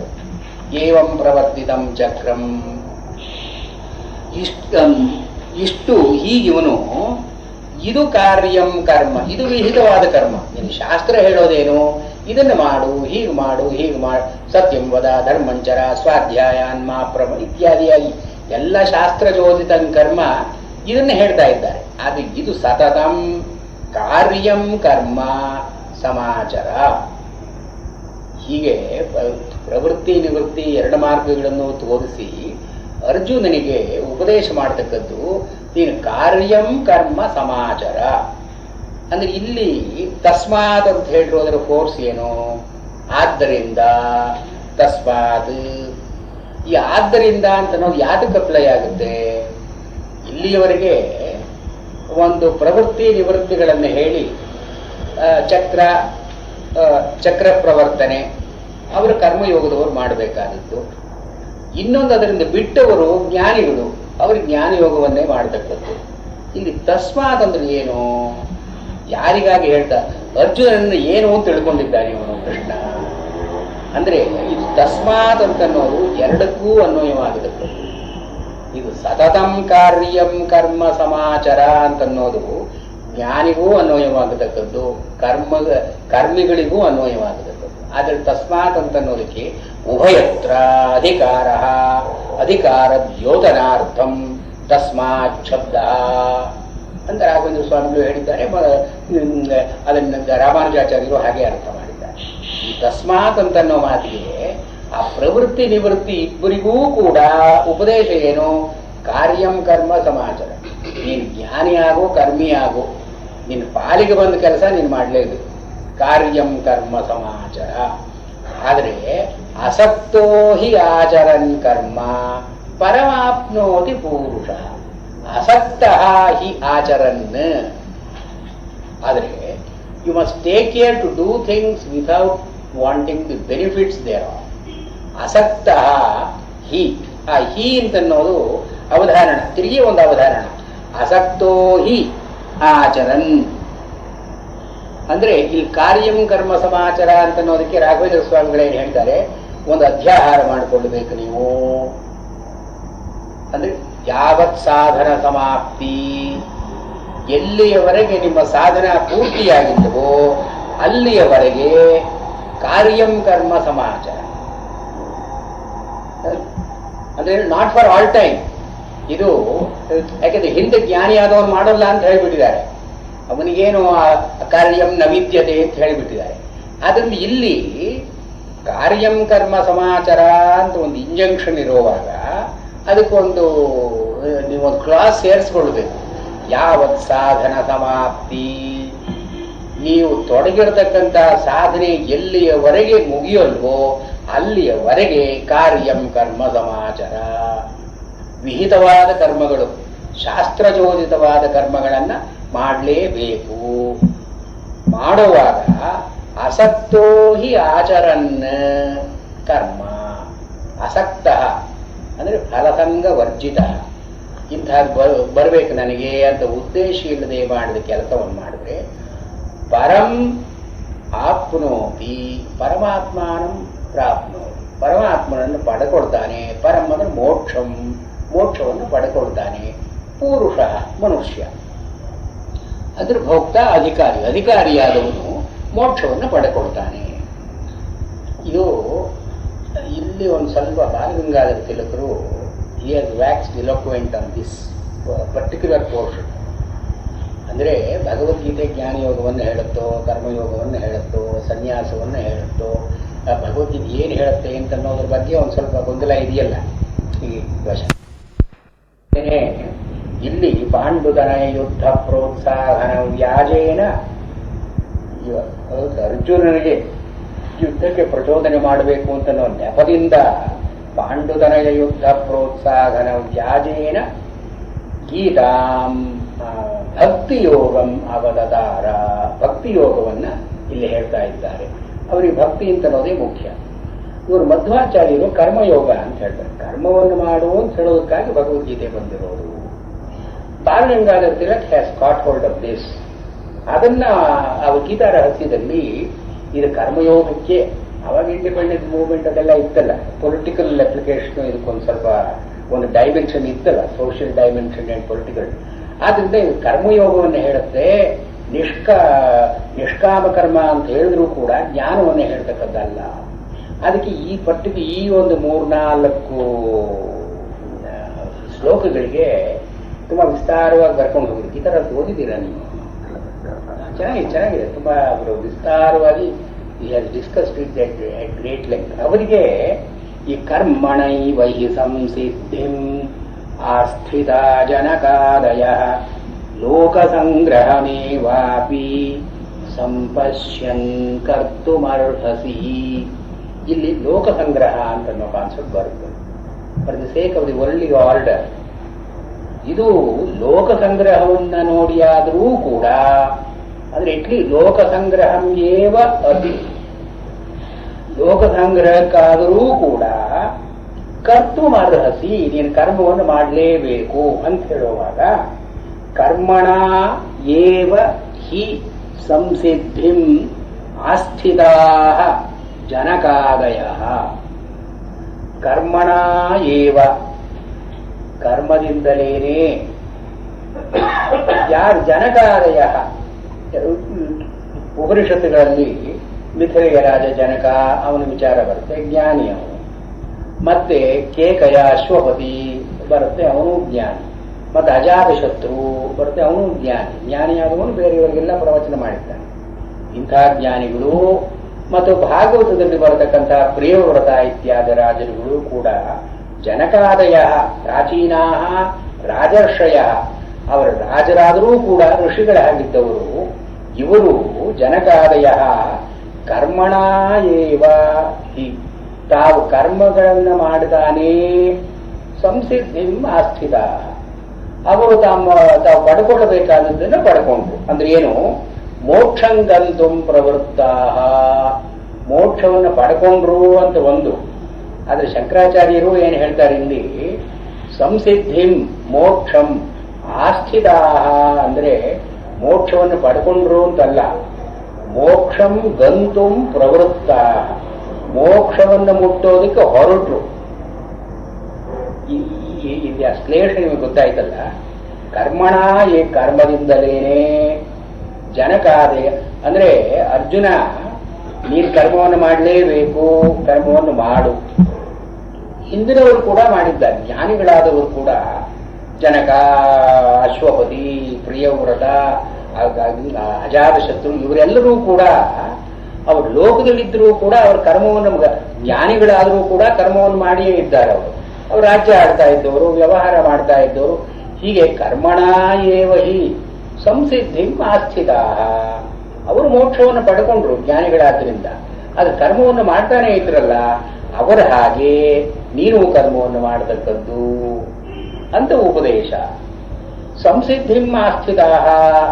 ಏವಂ ಪ್ರವರ್ತಿತಂ ಚಕ್ರಂ. ಇಷ್ಟು ಹೀಗಿವನು ಇದು ಕಾರ್ಯಂ ಕರ್ಮ, ಇದು ವಿಹಿತವಾದ ಕರ್ಮ. ಇನ್ನು ಶಾಸ್ತ್ರ ಹೇಳೋದೇನು, ಇದನ್ನು ಮಾಡು, ಹೀಗೆ ಮಾಡು, ಹೀಗೆ ಮಾಡು, ಸತ್ಯಂ ವದ, ಧರ್ಮಂಚರ, ಸ್ವಾಧ್ಯಾಯಾನ್ಮ ಪ್ರಮ ಇತ್ಯಾದಿಯಾಗಿ ಎಲ್ಲ ಶಾಸ್ತ್ರ ಜೋದಿತ ಕರ್ಮ ಇದನ್ನು ಹೇಳ್ತಾ ಇದ್ದಾರೆ. ಅದು ಇದು ಸತತಂ ಕಾರ್ಯಂ ಕರ್ಮ ಸಮಾಚಾರ. ಹೀಗೆ ಪ್ರವೃತ್ತಿ ನಿವೃತ್ತಿ ಎರಡು ಮಾರ್ಗಗಳನ್ನು ತೋರಿಸಿ ಅರ್ಜುನನಿಗೆ ಉಪದೇಶ ಮಾಡತಕ್ಕದ್ದು ನೀನು ಕಾರ್ಯಂ ಕರ್ಮ ಸಮಾಚಾರ. ಅಂದ್ರೆ ಇಲ್ಲಿ ತಸ್ಮಾತ್ ಅಂತ ಹೇಳಿರೋದ್ರ ಫೋರ್ಸ್ ಏನು? ಆದ್ದರಿಂದ, ತಸ್ಮಾತ್. ಈ ಆದ್ದರಿಂದ ಅಂತ ಅನ್ನೋದು ಯಾತಕ್ಕೆ ಅಪ್ಲೈ ಆಗುತ್ತೆ? ಇಲ್ಲಿಯವರೆಗೆ ಒಂದು ಪ್ರವೃತ್ತಿ ನಿವೃತ್ತಿಗಳನ್ನು ಹೇಳಿ ಚಕ್ರ ಪ್ರವರ್ತನೆ ಅವರು ಕರ್ಮಯೋಗದವರು ಮಾಡಬೇಕಾದದ್ದು. ಇನ್ನೊಂದು ಅದರಿಂದ ಬಿಟ್ಟವರು ಜ್ಞಾನಿಗಳು, ಅವರು ಜ್ಞಾನಯೋಗವನ್ನೇ ಮಾಡತಕ್ಕದ್ದು. ಇಲ್ಲಿ ತಸ್ಮಾತ್ ಅಂದ್ರೆ ಏನು? ಯಾರಿಗಾಗಿ ಹೇಳ್ತಾ ಅರ್ಜುನನ್ನು ಏನು ಅಂತ ತಿಳ್ಕೊಂಡಿದ್ದಾನೆ ಇವನು ಕೃಷ್ಣ. ಅಂದ್ರೆ ಇದು ತಸ್ಮಾತ್ ಅಂತನ್ನೋದು ಎರಡಕ್ಕೂ ಅನ್ವಯವಾಗತಕ್ಕದ್ದು. ಇದು ಸತತಂ ಕಾರ್ಯಂ ಕರ್ಮ ಸಮಾಚಾರ ಅಂತನ್ನೋದು ಜ್ಞಾನಿಗೂ ಅನ್ವಯವಾಗತಕ್ಕದ್ದು, ಕರ್ಮಿಗಳಿಗೂ ಅನ್ವಯವಾಗತಕ್ಕದ್ದು. ಆದ್ರೆ ತಸ್ಮಾತ್ ಅಂತನ್ನೋದಕ್ಕೆ ಉಭಯತ್ರ ಅಧಿಕಾರ ದ್ಯೋತನಾರ್ಥಂ ತಸ್ಮಾತ್ ಶಬ್ದ ಅಂತ ರಾಘವೇಂದ್ರ ಸ್ವಾಮಿಗಳು ಹೇಳಿದ್ದಾರೆ. ಅದನ್ನು ರಾಮಾನುಜಾಚಾರ್ಯರು ಹಾಗೆ ಅರ್ಥ ಮಾಡಿದ್ದಾರೆ. ಈ ತಸ್ಮಾತ್ ಅಂತನ್ನೋ ಮಾತಿಗೆ ಆ ಪ್ರವೃತ್ತಿ ನಿವೃತ್ತಿ ಇಬ್ಬರಿಗೂ ಕೂಡ ಉಪದೇಶ ಏನು? ಕಾರ್ಯಂ ಕರ್ಮ ಸಮಾಚಾರ. ನೀನು ಜ್ಞಾನಿಯಾಗೋ ಕರ್ಮಿಯಾಗೋ ನಿನ್ನ ಪಾಲಿಗೆ ಬಂದ ಕೆಲಸ ನೀನು ಮಾಡಲೇಬೇಕು. ಕಾರ್ಯಂ ಕರ್ಮ ಸಮಾಚಾರ. ಆದರೆ ಅಸಕ್ತೋ ಹಿ ಆಚರನ್ ಕರ್ಮ ಪರಮಾಪ್ನೋತಿ ಪೂರುಷ. ಅಸಕ್ತ ಹಿ ಆಚರನ್. ಆದರೆ you must take care to do things without wanting the benefits there are. ಅಸಕ್ತ ಹಿ. ಆ ಹಿ ಅಂತನ್ನೋದು ಅವಧಾರಣ, ತಿರುಗಿ ಒಂದು ಅವಧಾರಣ. ಅಸಕ್ತೋ ಹಿ ಆಚರನ್ ಅಂದ್ರೆ ಇಲ್ಲಿ ಕಾರ್ಯಂ ಕರ್ಮ ಸಮಾಚಾರ ಅಂತನ್ನೋದಕ್ಕೆ ರಾಘವೇಂದ್ರ ಸ್ವಾಮಿಗಳೇನು ಹೇಳ್ತಾರೆ? ಒಂದು ಅಧ್ಯಾಹಾರ ಮಾಡಿಕೊಳ್ಳಬೇಕು ನೀವು. ಅಂದ್ರೆ ಯಾವತ್ ಸಾಧನ ಸಮಾಪ್ತಿ, ಎಲ್ಲಿಯವರೆಗೆ ನಿಮ್ಮ ಸಾಧನ ಪೂರ್ತಿಯಾಗಿದ್ದವೋ ಅಲ್ಲಿಯವರೆಗೆ ಕಾರ್ಯಂ ಕರ್ಮ ಸಮಾಚಾರ. ಅಂದ್ರೆ ನಾಟ್ ಫಾರ್ ಆಲ್ ಟೈಮ್. ಇದು ಯಾಕೆಂದ್ರೆ ಹಿಂದೆ ಜ್ಞಾನಿಯಾದವನು ಮಾಡಲ್ಲ ಅಂತ ಹೇಳಿಬಿಟ್ಟಿದ್ದಾರೆ. ಅವನಿಗೇನು ಕಾರ್ಯಂ ನವಿದ್ಯತೆ ಅಂತ ಹೇಳಿಬಿಟ್ಟಿದ್ದಾರೆ. ಆದ್ರಿಂದ ಇಲ್ಲಿ ಕಾರ್ಯಂ ಕರ್ಮ ಸಮಾಚಾರ ಅಂತ ಒಂದು ಇಂಜಂಕ್ಷನ್ ಇರುವಾಗ ಅದಕ್ಕೊಂದು ನೀವೊಂದು ಕ್ಲಾಸ್ ಸೇರಿಸ್ಕೊಳ್ಬೇಕು. ಯಾವತ್ ಸಾಧನ ಸಮಾಪ್ತಿ, ನೀವು ತೊಡಗಿರತಕ್ಕಂಥ ಸಾಧನೆ ಎಲ್ಲಿಯವರೆಗೆ ಮುಗಿಯಲ್ವೋ ಅಲ್ಲಿಯವರೆಗೆ ಕಾರ್ಯಂ ಕರ್ಮ ಸಮಾಚಾರ. ವಿಹಿತವಾದ ಕರ್ಮಗಳು ಶಾಸ್ತ್ರಚೋದಿತವಾದ ಕರ್ಮಗಳನ್ನು ಮಾಡಲೇಬೇಕು. ಮಾಡುವಾಗ ಅಸಕ್ತೋ ಹಿ ಆಚರನ್ ಕರ್ಮ, ಅಸಕ್ತ ಅಂದರೆ ಫಲಸಂಗ ವರ್ಜಿತ, ಇಂತಹ ಬರಬೇಕು ನನಗೆ ಅಂತ ಉದ್ದೇಶ ಇಲ್ಲದೆ ಮಾಡಿದ ಕೆಲಸವನ್ನು ಮಾಡಿದ್ರೆ ಪರಂ ಆಪ್ನೋತಿ ಪರಮಾತ್ಮನಂ ಪ್ರಾಪ್ನೋತಿ, ಪರಮಾತ್ಮನನ್ನು ಪಡ್ಕೊಳ್ತಾನೆ. ಪರಂ ಅಂದರೆ ಮೋಕ್ಷವನ್ನು ಪಡ್ಕೊಳ್ತಾನೆ. ಪುರುಷ ಮನುಷ್ಯ ಅದ್ರ ಭೋಕ್ತ ಅಧಿಕಾರಿಯಾದವನು ಮೋಕ್ಷವನ್ನು ಪಡ್ಕೊಳ್ತಾನೆ. ಇದು ಇಲ್ಲಿ ಒಂದು ಸ್ವಲ್ಪ Balagangadhara ತಿಲಕರು he has waxed eloquent on this particular portion. ಅಂದರೆ ಭಗವದ್ಗೀತೆ ಜ್ಞಾನಯೋಗವನ್ನು ಹೇಳುತ್ತೋ, ಕರ್ಮಯೋಗವನ್ನು ಹೇಳುತ್ತೋ, ಸನ್ಯಾಸವನ್ನು ಹೇಳುತ್ತೋ, ಭಗವದ್ಗೀತೆ ಏನು ಹೇಳುತ್ತೆ ಅಂತ ಅನ್ನೋದ್ರ ಬಗ್ಗೆ ಒಂದು ಸ್ವಲ್ಪ ಗೊಂದಲ ಇದೆಯಲ್ಲ ಈ ವಶ. ಇಲ್ಲಿ ಪಾಂಡುತನಯ ಯುದ್ಧ ಪ್ರೋತ್ಸಾಹನ ವ್ಯಾಜೇನ ಅರ್ಜುನನಿಗೆ ಯುದ್ಧಕ್ಕೆ ಪ್ರಚೋದನೆ ಮಾಡಬೇಕು ಅಂತ ನೆಪದಿಂದ ಪಾಂಡುತನಯ ಯುದ್ಧ ಪ್ರೋತ್ಸಾಹನ ವ್ಯಾಜೇನ ಗೀತಾಂ ಭಕ್ತಿಯೋಗಂ ಅವತಾರ. ಭಕ್ತಿಯೋಗವನ್ನು ಇಲ್ಲಿ ಹೇಳ್ತಾ ಇದ್ದಾರೆ. ಅವರಿಗೆ ಭಕ್ತಿ ಅಂತನ್ನೋದೇ ಮುಖ್ಯ. ಇವರು ಮಧ್ವಾಚಾರ್ಯರು ಕರ್ಮಯೋಗ ಅಂತ ಹೇಳ್ತಾರೆ. ಕರ್ಮವನ್ನು ಮಾಡು ಅಂತ ಹೇಳೋದಕ್ಕಾಗಿ ಭಗವದ್ಗೀತೆ ಬಂದಿರೋದು. Balagangadhara Tilak has caught hold of this. ಅದನ್ನ ಅವ್ರ ಗೀತಾ ರಹಸ್ಯದಲ್ಲಿ ಇದು ಕರ್ಮಯೋಗಕ್ಕೆ, ಅವಾಗ ಇಂಡಿಪೆಂಡೆನ್ಸ್ ಮೂವ್ಮೆಂಟ್ ಅದೆಲ್ಲ ಇತ್ತಲ್ಲ, ಪೊಲಿಟಿಕಲ್ ಅಪ್ಲಿಕೇಶನ್ ಇದಕ್ಕೊಂದು ಸ್ವಲ್ಪ ಒಂದು ಡೈಮೆನ್ಷನ್ ಇತ್ತಲ್ಲ, ಸೋಷಿಯಲ್ ಡೈಮೆನ್ಷನ್ ಅಂಡ್ ಪೊಲಿಟಿಕಲ್. ಆದ್ರಿಂದ ಇದು ಕರ್ಮಯೋಗವನ್ನು ಹೇಳುತ್ತೆ. ನಿಷ್ಕಾಮ ಕರ್ಮ ಅಂತ ಹೇಳಿದ್ರು ಕೂಡ ಜ್ಞಾನವನ್ನು ಹೇಳ್ತಕ್ಕದ್ದಲ್ಲ. ಅದಕ್ಕೆ ಈ ಒಂದು 3-4 ಶ್ಲೋಕಗಳಿಗೆ ತುಂಬಾ ವಿಸ್ತಾರವಾಗಿ ಬರ್ಕೊಂಡು ಹೋಗಿದ್ದು. ಈ ತರ ಓದಿದ್ದೀರಾ ನೀವು? ಚೆನ್ನಾಗಿದೆ. ತುಂಬಾ ಅವರು ವಿಸ್ತಾರವಾಗಿ discussed it at great length. ಅವರಿಗೆ ಈ ಕರ್ಮಣೈವ ಹಿ ಸಂಸಿದ್ಧಿಂ ಆಸ್ಥಿತ ಜನಕಾದಯ ಲೋಕಸಂಗ್ರಹಮೇವಾಪಿ ಸಂಪಶ್ಯನ್ ಕರ್ತುಮರ್ಹಸಿ. ಇಲ್ಲಿ ಲೋಕಸಂಗ್ರಹ ಅಂತ ಅನ್ನೋ ಕಾನ್ಸೆಪ್ಟ್ ಬರುತ್ತೆ. For the sake of the world order, ಇದು ಲೋಕಸಂಗ್ರಹವನ್ನ ನೋಡಿಯಾದರೂ ಕೂಡ, ಅಂದ್ರೆ ಇಟ್ಲಿ ಲೋಕಸಂಗ್ರಹಂ ಏವ ಅತಿ, ಲೋಕಸಂಗ್ರಹಕ್ಕಾದರೂ ಕೂಡ ಕರ್ತುಮರ್ಹಸಿ, ನೀನು ಕರ್ಮವನ್ನು ಮಾಡಲೇಬೇಕು ಅಂತ ಹೇಳುವಾಗ ಕರ್ಮಣ ಏವ ಹಿ ಸಂಸಿದ್ಧಿಂ ಆಸ್ಥಿತಾ ಜನಕಾದಯ. ಕರ್ಮಣ ಏವ, ಕರ್ಮದಿಂದಲೇನೆ, ಯಾರು ಜನಕಾದಯ, ಉಪನಿಷತ್ತುಗಳಲ್ಲಿ ಮಿಥಿಲೆಯ ರಾಜ ಜನಕ ಅವನ ವಿಚಾರ ಬರುತ್ತೆ, ಜ್ಞಾನಿ ಅವನು. ಮತ್ತೆ ಕೇಕಯ ಅಶ್ವಪತಿ ಬರುತ್ತೆ, ಅವನು ಜ್ಞಾನಿ. ಮತ್ತೆ ಅಜಾತಶತ್ರು ಬರುತ್ತೆ, ಅವನು ಜ್ಞಾನಿಯಾದವನು ಬೇರೆಯವರಿಗೆಲ್ಲ ಪ್ರವಚನ ಮಾಡಿದ್ದಾನೆ. ಇಂಥ ಜ್ಞಾನಿಗಳು ಮತ್ತು ಭಾಗವತದಲ್ಲಿ ಬರತಕ್ಕಂತಹ ಪ್ರಿಯವ್ರತ ಇತ್ಯಾದಿ ರಾಜರುಗಳು ಕೂಡ ಜನಕಾದಯ ಪ್ರಾಚೀನಾ ರಾಜರ್ಷಯ, ಅವರ ರಾಜರಾದರೂ ಕೂಡ ಋಷಿಗಳಾಗಿದ್ದವರು. ಇವರು ಜನಕಾದಯ ಕರ್ಮಣ ಏವ ಹಿ, ತಾವು ಕರ್ಮಗಳನ್ನು ಮಾಡಿದಾನೇ ಸಂಸಿದ್ಧಿಂ ಆಸ್ಥಿತ, ಅವರು ತಾವು ಪಡ್ಕೊಳ್ಳಬೇಕಾದದ್ದನ್ನು ಪಡ್ಕೊಂಡ್ರು. ಅಂದ್ರೆ ಏನು? ಮೋಕ್ಷಂಗಂತುಂ ಪ್ರವೃತ್ತಾ, ಮೋಕ್ಷವನ್ನು ಪಡ್ಕೊಂಡ್ರು ಅಂತ ಒಂದು. ಆದ್ರೆ ಶಂಕರಾಚಾರ್ಯರು ಏನು ಹೇಳ್ತಾರೆ ಇಲ್ಲಿ, ಸಂಸಿದ್ಧಿಂ ಮೋಕ್ಷಂ ಆಸ್ಥಿತಾ ಅಂದ್ರೆ ಮೋಕ್ಷವನ್ನು ಪಡ್ಕೊಂಡ್ರು ಅಂತಲ್ಲ, ಮೋಕ್ಷಂ ಗಂತುಂ ಪ್ರವೃತ್ತ, ಮೋಕ್ಷವನ್ನು ಮುಟ್ಟೋದಕ್ಕೆ ಹೊರಟ್ರು. ಇಲ್ಲಿ ಅಶ್ಲೇಷ ನಿಮಗೆ ಗೊತ್ತಾಯ್ತಲ್ಲ. ಕರ್ಮಣ ಏ ಕರ್ಮದಿಂದಲೇನೆ ಜನಕಾದಯ ಅಂದ್ರೆ ಅರ್ಜುನ, ನೀನು ಕರ್ಮವನ್ನು ಮಾಡಲೇಬೇಕು, ಕರ್ಮವನ್ನು ಮಾಡು. ಹಿಂದಿನವರು ಕೂಡ ಮಾಡಿದ್ದಾರೆ, ಜ್ಞಾನಿಗಳಾದವರು ಕೂಡ, ಜನಕ, ಅಶ್ವಪತಿ, ಪ್ರಿಯವ್ರತ, ಅಜಾತಶತ್ರು, ಇವರೆಲ್ಲರೂ ಕೂಡ ಅವರು ಲೋಕದಲ್ಲಿದ್ದರೂ ಕೂಡ ಅವ್ರ ಕರ್ಮವನ್ನು, ಜ್ಞಾನಿಗಳಾದರೂ ಕೂಡ ಕರ್ಮವನ್ನು ಮಾಡಿಯೇ ಇದ್ದಾರೆ. ಅವರು ರಾಜ್ಯ ಆಡ್ತಾ ಇದ್ದವರು, ವ್ಯವಹಾರ ಮಾಡ್ತಾ ಇದ್ದವರು. ಹೀಗೆ ಕರ್ಮಣ ಏವ ಹಿ ಸಂಸಿದ್ಧಿಂ ಆಸ್ಥಿತಾ, ಅವರು ಮೋಕ್ಷವನ್ನು ಪಡ್ಕೊಂಡ್ರು ಜ್ಞಾನಿಗಳಾದ್ರಿಂದ. ಅದು ಕರ್ಮವನ್ನು ಮಾಡ್ತಾನೆ ಇದ್ರಲ್ಲ, ಅವರ ಹಾಗೆ ನೀನು ಕರ್ಮವನ್ನು ಮಾಡತಕ್ಕದ್ದು ಅಂತ ಉಪದೇಶ. ಸಂಸಿದ್ಧಿಂ ಆಸ್ಥಿತಾಹ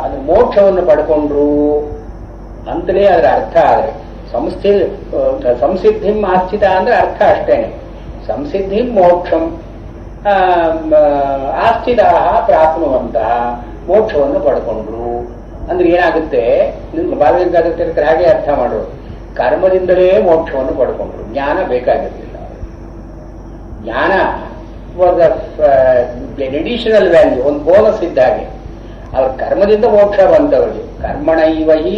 ಅದು ಮೋಕ್ಷವನ್ನು ಪಡ್ಕೊಂಡ್ರು ಅಂತಲೇ ಅದರ ಅರ್ಥ. ಆದರೆ ಸಂಸಿದ್ಧಿಂ ಆಸ್ಥಿತ ಅಂದ್ರೆ ಅರ್ಥ ಅಷ್ಟೇನೆ. ಸಂಸಿದ್ಧಿಂ ಮೋಕ್ಷಂ ಆಸ್ಥಿತಾಹ ಪ್ರಾಪ್ನುವಂತಹ ಮೋಕ್ಷವನ್ನು ಪಡ್ಕೊಂಡ್ರು ಅಂದ್ರೆ ಏನಾಗುತ್ತೆ? ನಿಮ್ಮ ಬಾಲಗಂಗಾಧರ ಹಾಗೆ ಅರ್ಥ ಮಾಡೋದು. ಕರ್ಮದಿಂದಲೇ ಮೋಕ್ಷವನ್ನು ಪಡ್ಕೊಂಡ್ರು, ಜ್ಞಾನ ಬೇಕಾಗಿರಲಿಲ್ಲ. ಜ್ಞಾನ ವಾಸ್ ಎಡಿಷನಲ್ ವ್ಯಾಲ್ಯೂ, ಒಂದು ಬೋನಸ್ ಇದ್ದ ಹಾಗೆ. ಅವ್ರ ಕರ್ಮದಿಂದ ಮೋಕ್ಷ ಬಂದವರಿಗೆ ಕರ್ಮಣೈವ ಹಿ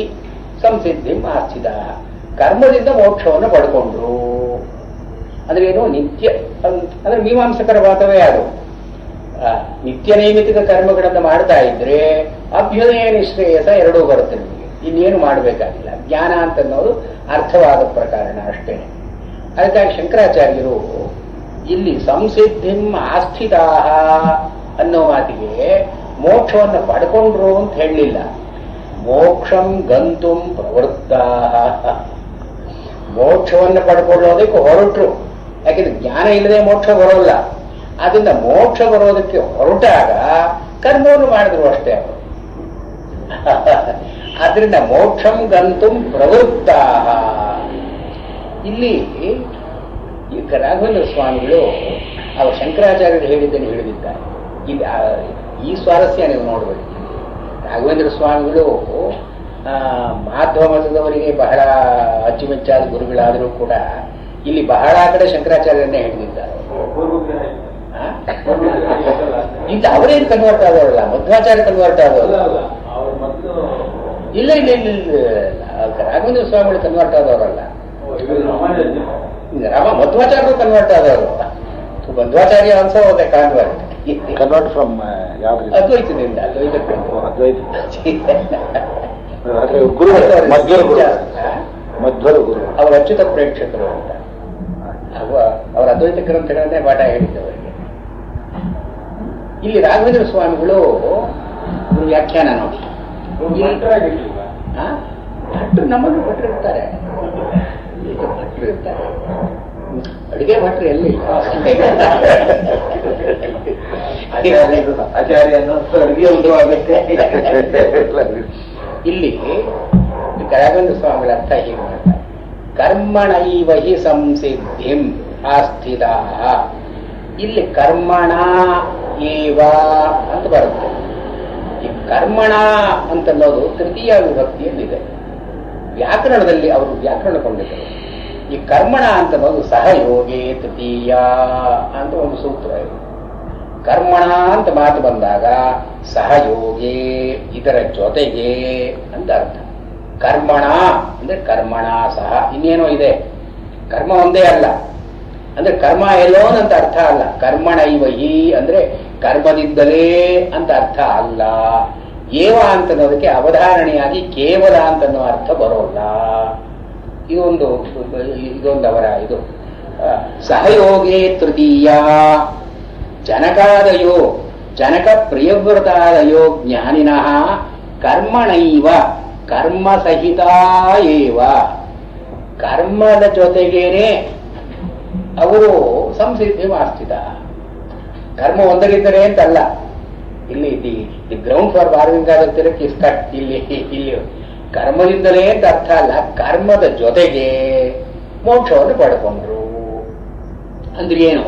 ಸಂಸಿದ್ಧಿಂ ಆಸ್ಥಿತ, ಕರ್ಮದಿಂದ ಮೋಕ್ಷವನ್ನು ಪಡ್ಕೊಂಡ್ರು ಅಂದ್ರೆ ಏನು? ನಿತ್ಯ ಅಂದ್ರೆ ಮೀಮಾಂಸಕರ ವಾದವೇ ಅದು. ನಿತ್ಯ ನೈಮಿತಿಕ ಕರ್ಮಗಳನ್ನು ಮಾಡ್ತಾ ಇದ್ರೆ ಅಭ್ಯುದಯ ನಿಶ್ರೇಯಸ ಎರಡೂ ಬರುತ್ತೆ ನಿಮಗೆ, ಇನ್ನೇನು ಮಾಡಬೇಕಾಗಿಲ್ಲ. ಜ್ಞಾನ ಅಂತನ್ನೋದು ಅರ್ಥವಾದ ಪ್ರಕಾರಣ ಅಷ್ಟೇ. ಅದಕ್ಕಾಗಿ ಶಂಕರಾಚಾರ್ಯರು ಇಲ್ಲಿ ಸಂಸಿದ್ಧಿಂ ಆಸ್ಥಿತಾಹ ಅನ್ನೋ ಮಾತಿಗೆ ಮೋಕ್ಷವನ್ನು ಪಡ್ಕೊಂಡ್ರು ಅಂತ ಹೇಳಲಿಲ್ಲ, ಮೋಕ್ಷಂ ಗಂತುಂ ಪ್ರವೃತ್ತಾಹ, ಮೋಕ್ಷವನ್ನು ಪಡ್ಕೊಳ್ಳೋದಕ್ಕೆ ಹೊರಟರು. ಯಾಕೆಂದ್ರೆ ಜ್ಞಾನ ಇಲ್ಲದೆ ಮೋಕ್ಷ ಬರೋಲ್ಲ. ಅದರಿಂದ ಮೋಕ್ಷ ಬರೋದಕ್ಕೆ ಹೊರಟಾಗ ಕರ್ಮವನ್ನು ಮಾಡಿದ್ರು ಅಷ್ಟೇ ಅವರು. ಆದ್ರಿಂದ ಮೋಕ್ಷಂ ಗಂತುಂ ಪ್ರವೃತ್ತಾಹ. ಇಲ್ಲಿ ರಾಘವೇಂದ್ರ ಸ್ವಾಮಿಗಳು ಅವರು ಶಂಕರಾಚಾರ್ಯರು ಹೇಳಿದ್ದನ್ನು ಹೇಳಿದ್ದಾರೆ. ಇಲ್ಲಿ ಈ ಸ್ವಾರಸ್ಯ ನೀವು ನೋಡಬೇಕು. ರಾಘವೇಂದ್ರ ಸ್ವಾಮಿಗಳು ಮಾಧ್ವ ಮತದವರಿಗೆ ಬಹಳ ಅಚ್ಚುಮೆಚ್ಚಾದ ಗುರುಗಳಾದರೂ ಕೂಡ ಇಲ್ಲಿ ಬಹಳ ಕಡೆ ಶಂಕರಾಚಾರ್ಯರನ್ನೇ ಹೇಳಿದ್ದಾರೆ. ಈಗ ಅವರೇನು ಕನ್ವರ್ಟ್ ಆದವರಲ್ಲ, ಮಧ್ವಾಚಾರ್ಯ ಕನ್ವರ್ಟ್ ಆದವರು. ಇಲ್ಲ ಇಲ್ಲ ಇಲ್ಲ ಇಲ್ಲ, ರಾಘವೇಂದ್ರ ಸ್ವಾಮಿಗಳು ಕನ್ವರ್ಟ್ ಆದವರಲ್ಲ, ಮಧ್ವಾಚಾರ್ಯರು ಕನ್ವರ್ಟ್ ಆದವರು. ಮಧ್ವಾಚಾರ್ಯ ಅನ್ಸೋ ಹೋದೆ ಕನ್ವರ್ಟ್ ಫ್ರಮ್ ಅದ್ವೈತದಿಂದ ಮಧ್ವರು ಗುರು, ಅವರು ಅಚ್ಯುತ ಪ್ರೇಕ್ಷಕರು ಅಂತ ಅವರ ಅದ್ವೈತ ಗ್ರಂಥಗಳನ್ನೇ ಪಾಠ ಹೇಳಿದ್ದವರಿಗೆ. ಇಲ್ಲಿ ರಾಘವೇಂದ್ರ ಸ್ವಾಮಿಗಳು ವ್ಯಾಖ್ಯಾನ ನೋಡಿ. ಭಟ್ರು ನಮ್ಮನ್ನು ಭಟ್ರು ಇರ್ತಾರೆ, ಭಟ್ರು ಇರ್ತಾರೆ, ಅಡುಗೆ ಭಟ್ರು ಎಲ್ಲಿ ಆಚಾರ್ಯ ಅಡುಗೆ ಒಂದು ಆಗುತ್ತೆ. ಇಲ್ಲಿ ರಾಘವೇಂದ್ರ ಸ್ವಾಮಿಗಳ ಅರ್ಥ ಹೀಗೆ ಮಾಡ್ತಾರೆ, ಕರ್ಮಣೈವ ಹಿ ಸಂಸಿದ್ಧಿಂ ಆಸ್ಥಿತಾಃ. ಇಲ್ಲಿ ಕರ್ಮಣ ಏವ ಅಂತ ಬರುತ್ತೆ. ಈ ಕರ್ಮಣ ಅಂತನ್ನೋದು ತೃತೀಯ ವಿಭಕ್ತಿಯಲ್ಲಿದೆ. ವ್ಯಾಕರಣದಲ್ಲಿ ಅವರು ವ್ಯಾಕರಣ ಕೊಂಡಿದ್ದಾರೆ. ಈ ಕರ್ಮಣ ಅಂತನ್ನೋದು ಸಹಯೋಗೇ ತೃತೀಯ ಅಂತ ಒಂದು ಸೂತ್ರ ಇದೆ. ಕರ್ಮಣ ಅಂತ ಮಾತು ಬಂದಾಗ ಸಹಯೋಗೇ, ಇದರ ಜೊತೆಗೆ ಅಂತ ಅರ್ಥ. ಕರ್ಮಣ ಅಂದ್ರೆ ಕರ್ಮಣ ಸಹ ಇನ್ನೇನೋ ಇದೆ, ಕರ್ಮ ಒಂದೇ ಅಲ್ಲ. ಅಂದ್ರೆ ಕರ್ಮ ಎಲ್ಲೋನ್ ಅಂತ ಅರ್ಥ ಅಲ್ಲ. ಕರ್ಮಣೈವ ಹಿ ಅಂದ್ರೆ ಕರ್ಮದಿಂದಲೇ ಅಂತ ಅರ್ಥ ಅಲ್ಲ. ಏವ ಅಂತನ್ನೋದಕ್ಕೆ ಅವಧಾರಣೆಯಾಗಿ ಕೇವಲ ಅಂತನ್ನೋ ಅರ್ಥ ಬರೋಲ್ಲ. ಇದೊಂದು ಅವರ ಇದು. ಸಹಯೋಗೇ ತೃತೀಯ ಜನಕಾದಯೋ ಜನಕ ಪ್ರಿಯವ್ರತಾದಯೋ ಜ್ಞಾನಿನಃ ಕರ್ಮಣೈವ ಕರ್ಮಸಹಿತ ಏವ, ಕರ್ಮದ ಜೊತೆಗೇನೆ ಅವರು ಸಂಸಿದ್ಧಿ ಆಸ್ಥಿತ. ಕರ್ಮ ಒಂದರಿದ್ದರೆ ಅಂತಲ್ಲ. ಇಲ್ಲಿ ದಿ ಗ್ರೌಂಡ್ ಫಾರ್ ಬಾರ್ವಿಂಗಾದತ್ತಿರಕ್ಕೆ ಇಷ್ಟ. ಇಲ್ಲಿ ಕರ್ಮದಿಂದಲೇ ಅಂತ ಅರ್ಥ ಅಲ್ಲ, ಕರ್ಮದ ಜೊತೆಗೆ ಮೋಕ್ಷವನ್ನು ಪಡ್ಕೊಂಡ್ರು ಅಂದ್ರೆ ಏನು?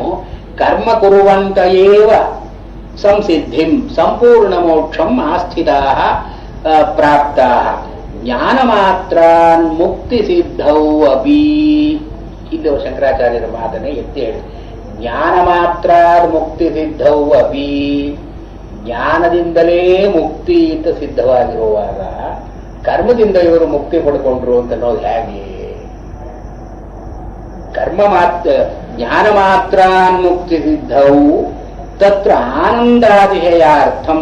ಕರ್ಮ ಕುರುವಂತ ಏವ ಸಂಸಿದ್ಧಿಂ ಸಂಪೂರ್ಣ ಮೋಕ್ಷಂ ಆಸ್ಥಿತಾಃ ಪ್ರಾಪ್ತಾಃ ಜ್ಞಾನ ಮಾತ್ರ ಮುಕ್ತಿ ಸಿದ್ಧೌ ಅಪಿ. ಇದು ಶಂಕರಾಚಾರ್ಯರ ಮಾತನ್ನೇ ಎತ್ತಿ ಹೇಳಿ. ಜ್ಞಾನ ಮಾತ್ರ ಮುಕ್ತಿ ಸಿದ್ಧೌ ಅಪಿ, ಜ್ಞಾನದಿಂದಲೇ ಮುಕ್ತಿ ಅಂತ ಸಿದ್ಧವಾಗಿರುವಾಗ ಕರ್ಮದಿಂದ ಇವರು ಮುಕ್ತಿ ಪಡ್ಕೊಂಡ್ರು ಅಂತ ಅನ್ನೋದು ಹೇಗೆ? ಕರ್ಮ ಮಾತ್ರ ಜ್ಞಾನ ಮಾತ್ರ ಮುಕ್ತಿ ಸಿದ್ಧೌ ತತ್ರ ಆನಂದಾತಿಶಯಾರ್ಥಂ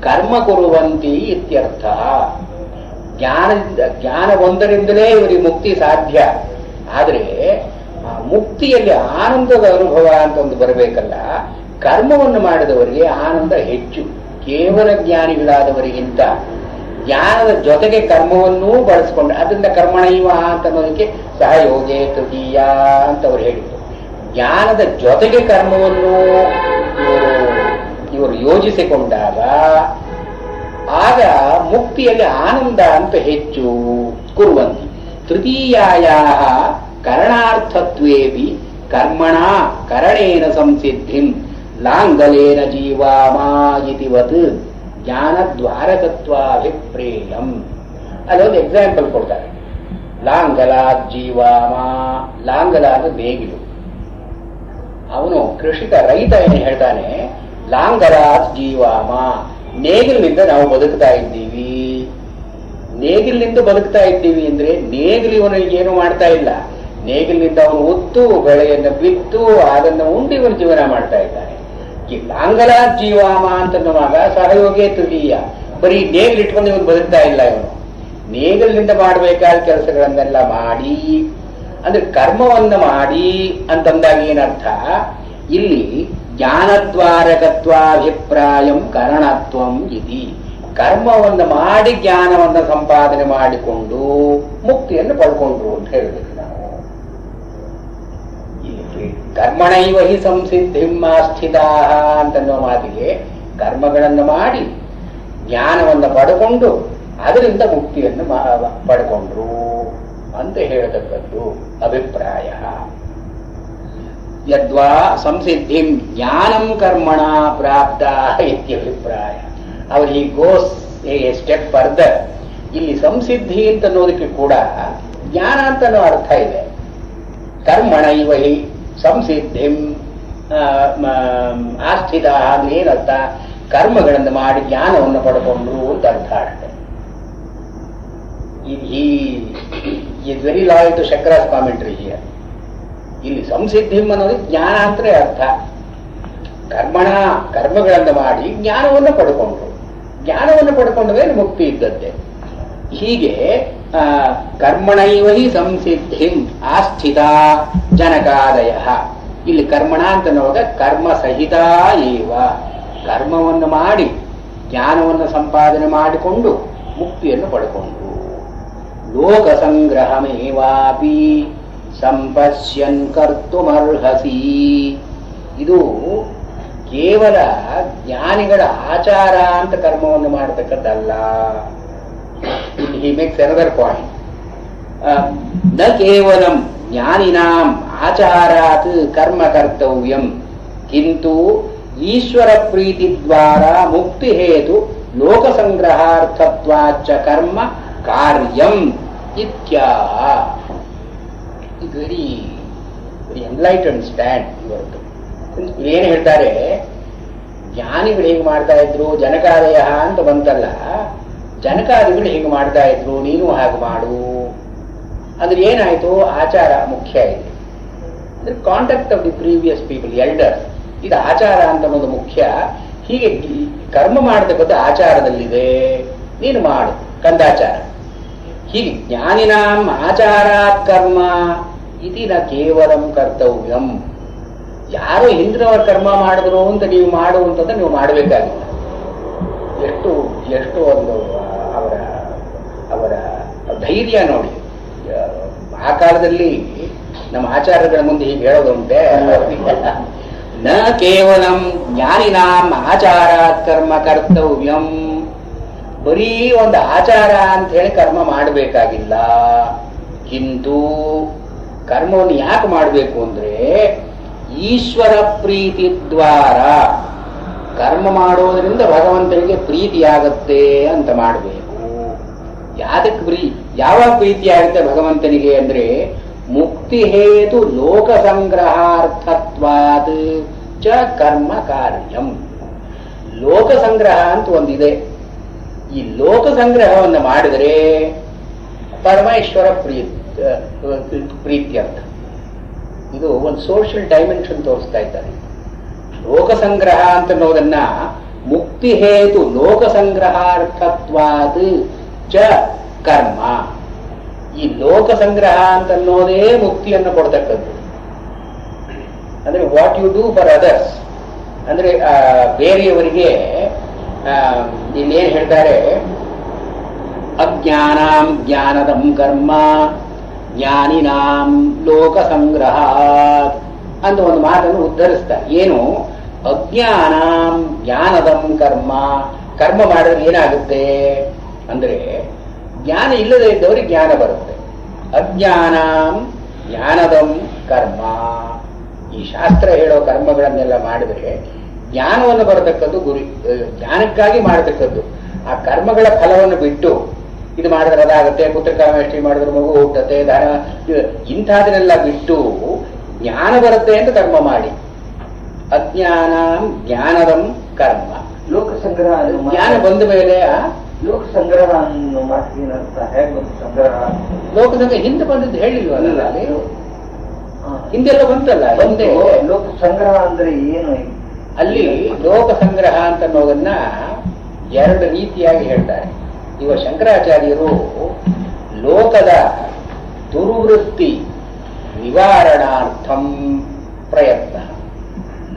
ಕರ್ಮ ಕುರುವಂತಿ ಇತ್ಯರ್ಥ. ಜ್ಞಾನ ಒಂದರಿಂದಲೇ ಇವರಿಗೆ ಮುಕ್ತಿ ಸಾಧ್ಯ. ಆದರೆ ಆ ಮುಕ್ತಿಯಲ್ಲಿ ಆನಂದದ ಅನುಭವ ಅಂತ ಒಂದು ಬರಬೇಕಲ್ಲ. ಕರ್ಮವನ್ನು ಮಾಡಿದವರಿಗೆ ಆನಂದ ಹೆಚ್ಚು. ಕೇವಲ ಜ್ಞಾನಿಗಳಾದವರಿಗಿಂತ ಜ್ಞಾನದ ಜೊತೆಗೆ ಕರ್ಮವನ್ನೂ ಬಳಸ್ಕೊಂಡು, ಅದರಿಂದ ಕರ್ಮಣೈವ ಅಂತ ಅನ್ನೋದಕ್ಕೆ ಸಹಯೋಗೇ ತೃತೀಯ ಅಂತ ಅವರು ಹೇಳಿದರು. ಜ್ಞಾನದ ಜೊತೆಗೆ ಕರ್ಮವನ್ನು ಇವರು ಯೋಜಿಸಿಕೊಂಡಾಗ ಆಗ ಮುಕ್ತಿಯಲ್ಲಿ ಆನಂದ ಅಂತ ಹೆಚ್ಚು ಕುರುವಂತಿ. ತೃತೀಯಾಯಾಹ ಕರಣಾರ್ಥತ್ವೇಪಿ ಕರ್ಮಣ ಕರಣೇನ ಸಂಸಿದ್ಧಿಂ ಲಾಂಗಲೇನ ಜೀವಾಮಾ ಇತಿವತ್ ಜ್ಞಾನದ್ವಾರಕತ್ವಾಭಿಪ್ರೇಯಂ. ಅದೊಂದು ಎಕ್ಸಾಂಪಲ್ ಕೊಡ್ತಾರೆ. ಲಾಂಗಲಾತ್ ಜೀವಾಮ, ಲಾಂಗಲ ಅಂದ್ರೆ ನೇಗಿಲು. ಅವನು ಕೃಷಿಕ ರೈತ ಏನು ಹೇಳ್ತಾನೆ, ಲಾಂಗಲಾತ್ ಜೀವಾಮ, ನೇಗಿಲಿನಿಂದ ನಾವು ಬದುಕ್ತಾ ಇದ್ದೀವಿ. ನೇಗಿಲಿನಿಂದ ಬದುಕ್ತಾ ಇದ್ದೀವಿ ಅಂದ್ರೆ ನೇಗಿಲು ಇವನಿಗೆ ಏನು ಮಾಡ್ತಾ ಇಲ್ಲ. ನೇಗಿಲಿನಿಂದ ಅವನು ಉತ್ತು ಬೆಳೆಯನ್ನು ಬಿತ್ತು ಅದನ್ನು ಉಂಡು ಇವನು ಜೀವನ ಮಾಡ್ತಾ ಇದ್ದಾನೆ. ಈ ಲಾಂಗಲಾತ್ ಜೀವಾಮ ಅಂತನ್ನುವಾಗ ಸಹಯೋಗೇ ತೃತೀಯ. ಬರೀ ನೇಗಿಲು ಇಟ್ಕೊಂಡು ಇವನು ಬದುಕ್ತಾ ಇಲ್ಲ. ಇವನು ನೇಗಿಲಿನಿಂದ ಮಾಡಬೇಕಾದ ಕೆಲಸಗಳನ್ನೆಲ್ಲ ಮಾಡಿ, ಅಂದ್ರೆ ಕರ್ಮವನ್ನ ಮಾಡಿ ಅಂತಂದಾಗ ಏನರ್ಥ, ಇಲ್ಲಿ ಜ್ಞಾನದ್ವಾರಕತ್ವಾಭಿಪ್ರಾಯಂ ಕರಣತ್ವಂ ಇತಿ. ಕರ್ಮವನ್ನು ಮಾಡಿ ಜ್ಞಾನವನ್ನ ಸಂಪಾದನೆ ಮಾಡಿಕೊಂಡು ಮುಕ್ತಿಯನ್ನು ಪಡ್ಕೊಂಡ್ರು ಅಂತ ಹೇಳಬೇಕು ನಾವು. ಇಲ್ಲಿ ಕರ್ಮಣೈವ ಹಿ ಸಂಸಿದ್ಧಿಂ ಸ್ಥಿತಾ ಅಂತನ್ನುವ ಮಾತಿಗೆ ಕರ್ಮಗಳನ್ನು ಮಾಡಿ ಜ್ಞಾನವನ್ನು ಪಡ್ಕೊಂಡು ಅದರಿಂದ ಮುಕ್ತಿಯನ್ನು ಪಡ್ಕೊಂಡ್ರು ಅಂತ ಹೇಳತಕ್ಕದ್ದು ಅಭಿಪ್ರಾಯ. ಯದ್ವಾ ಸಂಸಿದ್ಧಿಂ ಜ್ಞಾನಂ ಕರ್ಮಣ ಪ್ರಾಪ್ತ ಇತ್ಯಭಿಪ್ರಾಯ. ಅವರು ಈ ಗೋಸ್ ಸ್ಟೆಪ್ ಫರ್ದರ್. ಇಲ್ಲಿ ಸಂಸಿದ್ಧಿ ಅಂತ ಅನ್ನೋದಕ್ಕೆ ಕೂಡ ಜ್ಞಾನ ಅಂತನೋ ಅರ್ಥ ಇದೆ. ಕರ್ಮಣೈವ ಹಿ ಸಂಸಿದ್ಧಿಂ ಆಸ್ಥಿತ ಅಂದ್ರೆ ಏನರ್ಥ, ಕರ್ಮಗಳನ್ನು ಮಾಡಿ ಜ್ಞಾನವನ್ನು ಪಡ್ಕೊಂಡ್ರು ಅಂತ ಅರ್ಥ ಆಗುತ್ತೆ. he is very loyal to Shankara's commentary here. ಇಲ್ಲಿ ಸಂಸಿದ್ಧಿಂ ಅನ್ನೋದು ಜ್ಞಾನ ಅಂತಲೇ ಅರ್ಥ. ಕರ್ಮಗಳನ್ನು ಮಾಡಿ ಜ್ಞಾನವನ್ನು ಪಡ್ಕೊಂಡ್ರು. ಜ್ಞಾನವನ್ನು ಪಡ್ಕೊಂಡ್ರೆ ಮುಕ್ತಿ ಇದ್ದದ್ದೇ. ಹೀಗೆ ಕರ್ಮಣೈವ ಹಿ ಸಂಸಿದ್ಧಿಂ ಆಸ್ಥಿತ ಜನಕಾದಯ. ಇಲ್ಲಿ ಕರ್ಮಣ ಅಂತನ್ನುವಾಗ ಕರ್ಮ ಸಹಿತ ಏವ, ಕರ್ಮವನ್ನು ಮಾಡಿ ಜ್ಞಾನವನ್ನು ಸಂಪಾದನೆ ಮಾಡಿಕೊಂಡು ಮುಕ್ತಿಯನ್ನು ಪಡ್ಕೊಂಡ್ರು. ಲೋಕ ಸಂಗ್ರಹಮೇವಾಪಿ ಸಂಪಶ್ಯನ್ ಕರ್ತುಮರ್ಹಸಿ. ಇದು ಕೇವಲ ಜ್ಞಾನಿಗಳ ಆಚಾರ ಅಂತ ಕರ್ಮವನ್ನು ಮಾಡತಕ್ಕದ್ದಲ್ಲ. He makes another point. ನ ಕೇವಲಂ ಜ್ಞಾನಿನಾಂ ಆಚಾರಾತ್ ಕರ್ಮ ಕರ್ತವ್ಯಂ ಕಿಂತು ಈಶ್ವರ ಪ್ರೀತಿ ದ್ವಾರ ಮುಕ್ತಿ ಹೇತು ಲೋಕ ಸಂಗ್ರಹಾರ್ಥತ್ವಾಚ ಕರ್ಮ ಕಾರ್ಯಂ ಇತ್ಯಾಹ. ಇದು ವೆರಿ ಎನ್ಲೈಟೆಂಡ್ ಸ್ಟ್ಯಾಂಡ್ ಇವತ್ತು. ಏನು ಹೇಳ್ತಾರೆ, ಜ್ಞಾನಿಗಳು ಹೇಗೆ ಮಾಡ್ತಾ ಇದ್ರು, ಜನಕಾದಯ ಅಂತ ಬಂತಲ್ಲ, ಜನಕಾದಿಗಳು ಹೇಗೆ ಮಾಡ್ತಾ ಇದ್ರು, ನೀನು ಹಾಗೆ ಮಾಡು ಅಂದ್ರೆ ಏನಾಯ್ತು, ಆಚಾರ ಮುಖ್ಯ ಇದೆ. ಅಂದ್ರೆ contact of the previous people, elders, ಇದು ಆಚಾರ ಅಂತ ಅನ್ನೋದು ಮುಖ್ಯ. ಹೀಗೆ ಕರ್ಮ ಮಾಡತಕ್ಕದ್ದು ಆಚಾರದಲ್ಲಿದೆ, ನೀನು ಮಾಡು, ಕಂದಾಚಾರ. ಹೀಗೆ ಜ್ಞಾನಿನಾಂ ಆಚಾರಾತ್ ಕರ್ಮ ಇತಿ ನ ಕೇವಲಂ ಕರ್ತವ್ಯಂ. ಯಾರು ಹಿಂದಿನವರು ಕರ್ಮ ಮಾಡಿದ್ರು ಅಂತ ನೀವು ಮಾಡುವಂಥದ್ದು ನೀವು ಮಾಡಬೇಕಾಗಿಲ್ಲ. ಎಷ್ಟು ಒಂದು ಅವರ ಧೈರ್ಯ ನೋಡಿ. ಆ ಕಾಲದಲ್ಲಿ ನಮ್ಮ ಆಚಾರ್ಯಗಳ ಮುಂದೆ ಹೀಗೆ ಹೇಳೋದುಂಟೆ, ನ ಕೇವಲಂ ಜ್ಞಾನಿನಾಂ ಆಚಾರಾತ್ ಕರ್ಮ ಕರ್ತವ್ಯಂ. ಬರೀ ಒಂದು ಆಚಾರ ಅಂತ ಹೇಳಿ ಕರ್ಮ ಮಾಡಬೇಕಾಗಿಲ್ಲ. ಕಿಂತು ಕರ್ಮವನ್ನು ಯಾಕೆ ಮಾಡಬೇಕು ಅಂದ್ರೆ ಈಶ್ವರ ಪ್ರೀತಿ ದ್ವಾರ, ಕರ್ಮ ಮಾಡೋದ್ರಿಂದ ಭಗವಂತನಿಗೆ ಪ್ರೀತಿಯಾಗತ್ತೆ ಅಂತ ಮಾಡಬೇಕು. ಯಾದಕ್ಕೆ ಯಾವಾಗ ಪ್ರೀತಿ ಆಗುತ್ತೆ ಭಗವಂತನಿಗೆ ಅಂದ್ರೆ ಮುಕ್ತಿ ಹೇತು ಲೋಕ ಸಂಗ್ರಹಾರ್ಥತ್ವಾತ್ ಚ ಕರ್ಮ ಕಾರ್ಯಂ. ಲೋಕ ಸಂಗ್ರಹ ಅಂತ ಒಂದಿದೆ. ಈ ಲೋಕ ಸಂಗ್ರಹವನ್ನು ಮಾಡಿದರೆ ಪರಮೇಶ್ವರ ಪ್ರೀತ್ಯರ್ಥ. ಇದು ಒಂದು ಸೋಷಿಯಲ್ ಡೈಮೆನ್ಷನ್ ತೋರಿಸ್ತಾ ಇದ್ದಾರೆ. ಲೋಕ ಸಂಗ್ರಹ ಅಂತ ಅನ್ನೋದನ್ನ ಮುಕ್ತಿ ಹೇತು ಲೋಕ ಸಂಗ್ರಹಾರ್ಥತ್ವಾದ್ ಚ ಕರ್ಮ. ಈ ಲೋಕ ಸಂಗ್ರಹ ಅಂತ ಅನ್ನೋದೇ ಮುಕ್ತಿಯನ್ನು ಕೊಡ್ತಕ್ಕದ್ದು. ಅಂದ್ರೆ what you do for others, ಅಂದ್ರೆ ಬೇರೆಯವರಿಗೆ ಇಲ್ಲೇನ್ ಹೇಳ್ತಾರೆ, ಅಜ್ಞಾನಾಂ ಜ್ಞಾನದಂ ಕರ್ಮ ಜ್ಞಾನಿನಾಂ ಲೋಕ ಸಂಗ್ರಹ ಅಂತ ಒಂದು ಮಾತನ್ನು ಉದ್ಧರಿಸ್ತಾರೆ. ಏನು, ಅಜ್ಞಾನಾಂ ಜ್ಞಾನದಂ ಕರ್ಮ. ಕರ್ಮ ಮಾಡಿದ್ರೆ ಏನಾಗುತ್ತೆ ಅಂದ್ರೆ ಜ್ಞಾನ ಇಲ್ಲದೆ ಇದ್ದವರಿಗೆ ಜ್ಞಾನ ಬರುತ್ತೆ. ಅಜ್ಞಾನಾಂ ಜ್ಞಾನದಂ ಕರ್ಮ. ಈ ಶಾಸ್ತ್ರ ಹೇಳೋ ಕರ್ಮಗಳನ್ನೆಲ್ಲ ಮಾಡಿದ್ರೆ ಜ್ಞಾನವನ್ನು ಬರತಕ್ಕದ್ದು ಗುರಿ, ಜ್ಞಾನಕ್ಕಾಗಿ ಮಾಡತಕ್ಕದ್ದು. ಆ ಕರ್ಮಗಳ ಫಲವನ್ನು ಬಿಟ್ಟು ಇದು ಮಾಡಿದ್ರೆ ಅದಾಗುತ್ತೆ, ಪುತ್ರಕಾಮೇಷ್ಟಿ ಮಾಡಿದ್ರೆ ಮಗು ಹುಟ್ಟತ್ತೆ, ಧನ, ಇಂಥದನ್ನೆಲ್ಲ ಬಿಟ್ಟು ಜ್ಞಾನ ಬರುತ್ತೆ ಅಂತ ಕರ್ಮ ಮಾಡಿ. ಅಜ್ಞಾನ ಜ್ಞಾನದಂ ಕರ್ಮ. ಲೋಕ ಸಂಗ್ರಹ ಜ್ಞಾನ ಬಂದ ಮೇಲೆ ಲೋಕ ಸಂಗ್ರಹ ಅನ್ನೋ ಮಾತು ಏನಂತ ಹೇಗೆ ಬಂತು? ಸಂಗ್ರಹ ಲೋಕ ಸಂಗ್ರಹ ಹಿಂದೆ ಬಂದದ್ದು ಹೇಳಿಲ್ವಲ್ಲ ಅಲ್ಲಿ, ಹಿಂದೆಲ್ಲ ಬಂತಲ್ಲ ಹಿಂದೆ. ಲೋಕ ಸಂಗ್ರಹ ಅಂದ್ರೆ ಏನು? ಅಲ್ಲಿ ಲೋಕ ಸಂಗ್ರಹ ಅಂತ ಅನ್ನೋದನ್ನ ಎರಡು ರೀತಿಯಾಗಿ ಹೇಳ್ತಾರೆ. ಇವ ಶಂಕರಾಚಾರ್ಯರು ಲೋಕದ ದುರ್ವೃತ್ತಿ ನಿವಾರಣಾರ್ಥಂ ಪ್ರಯತ್ನ,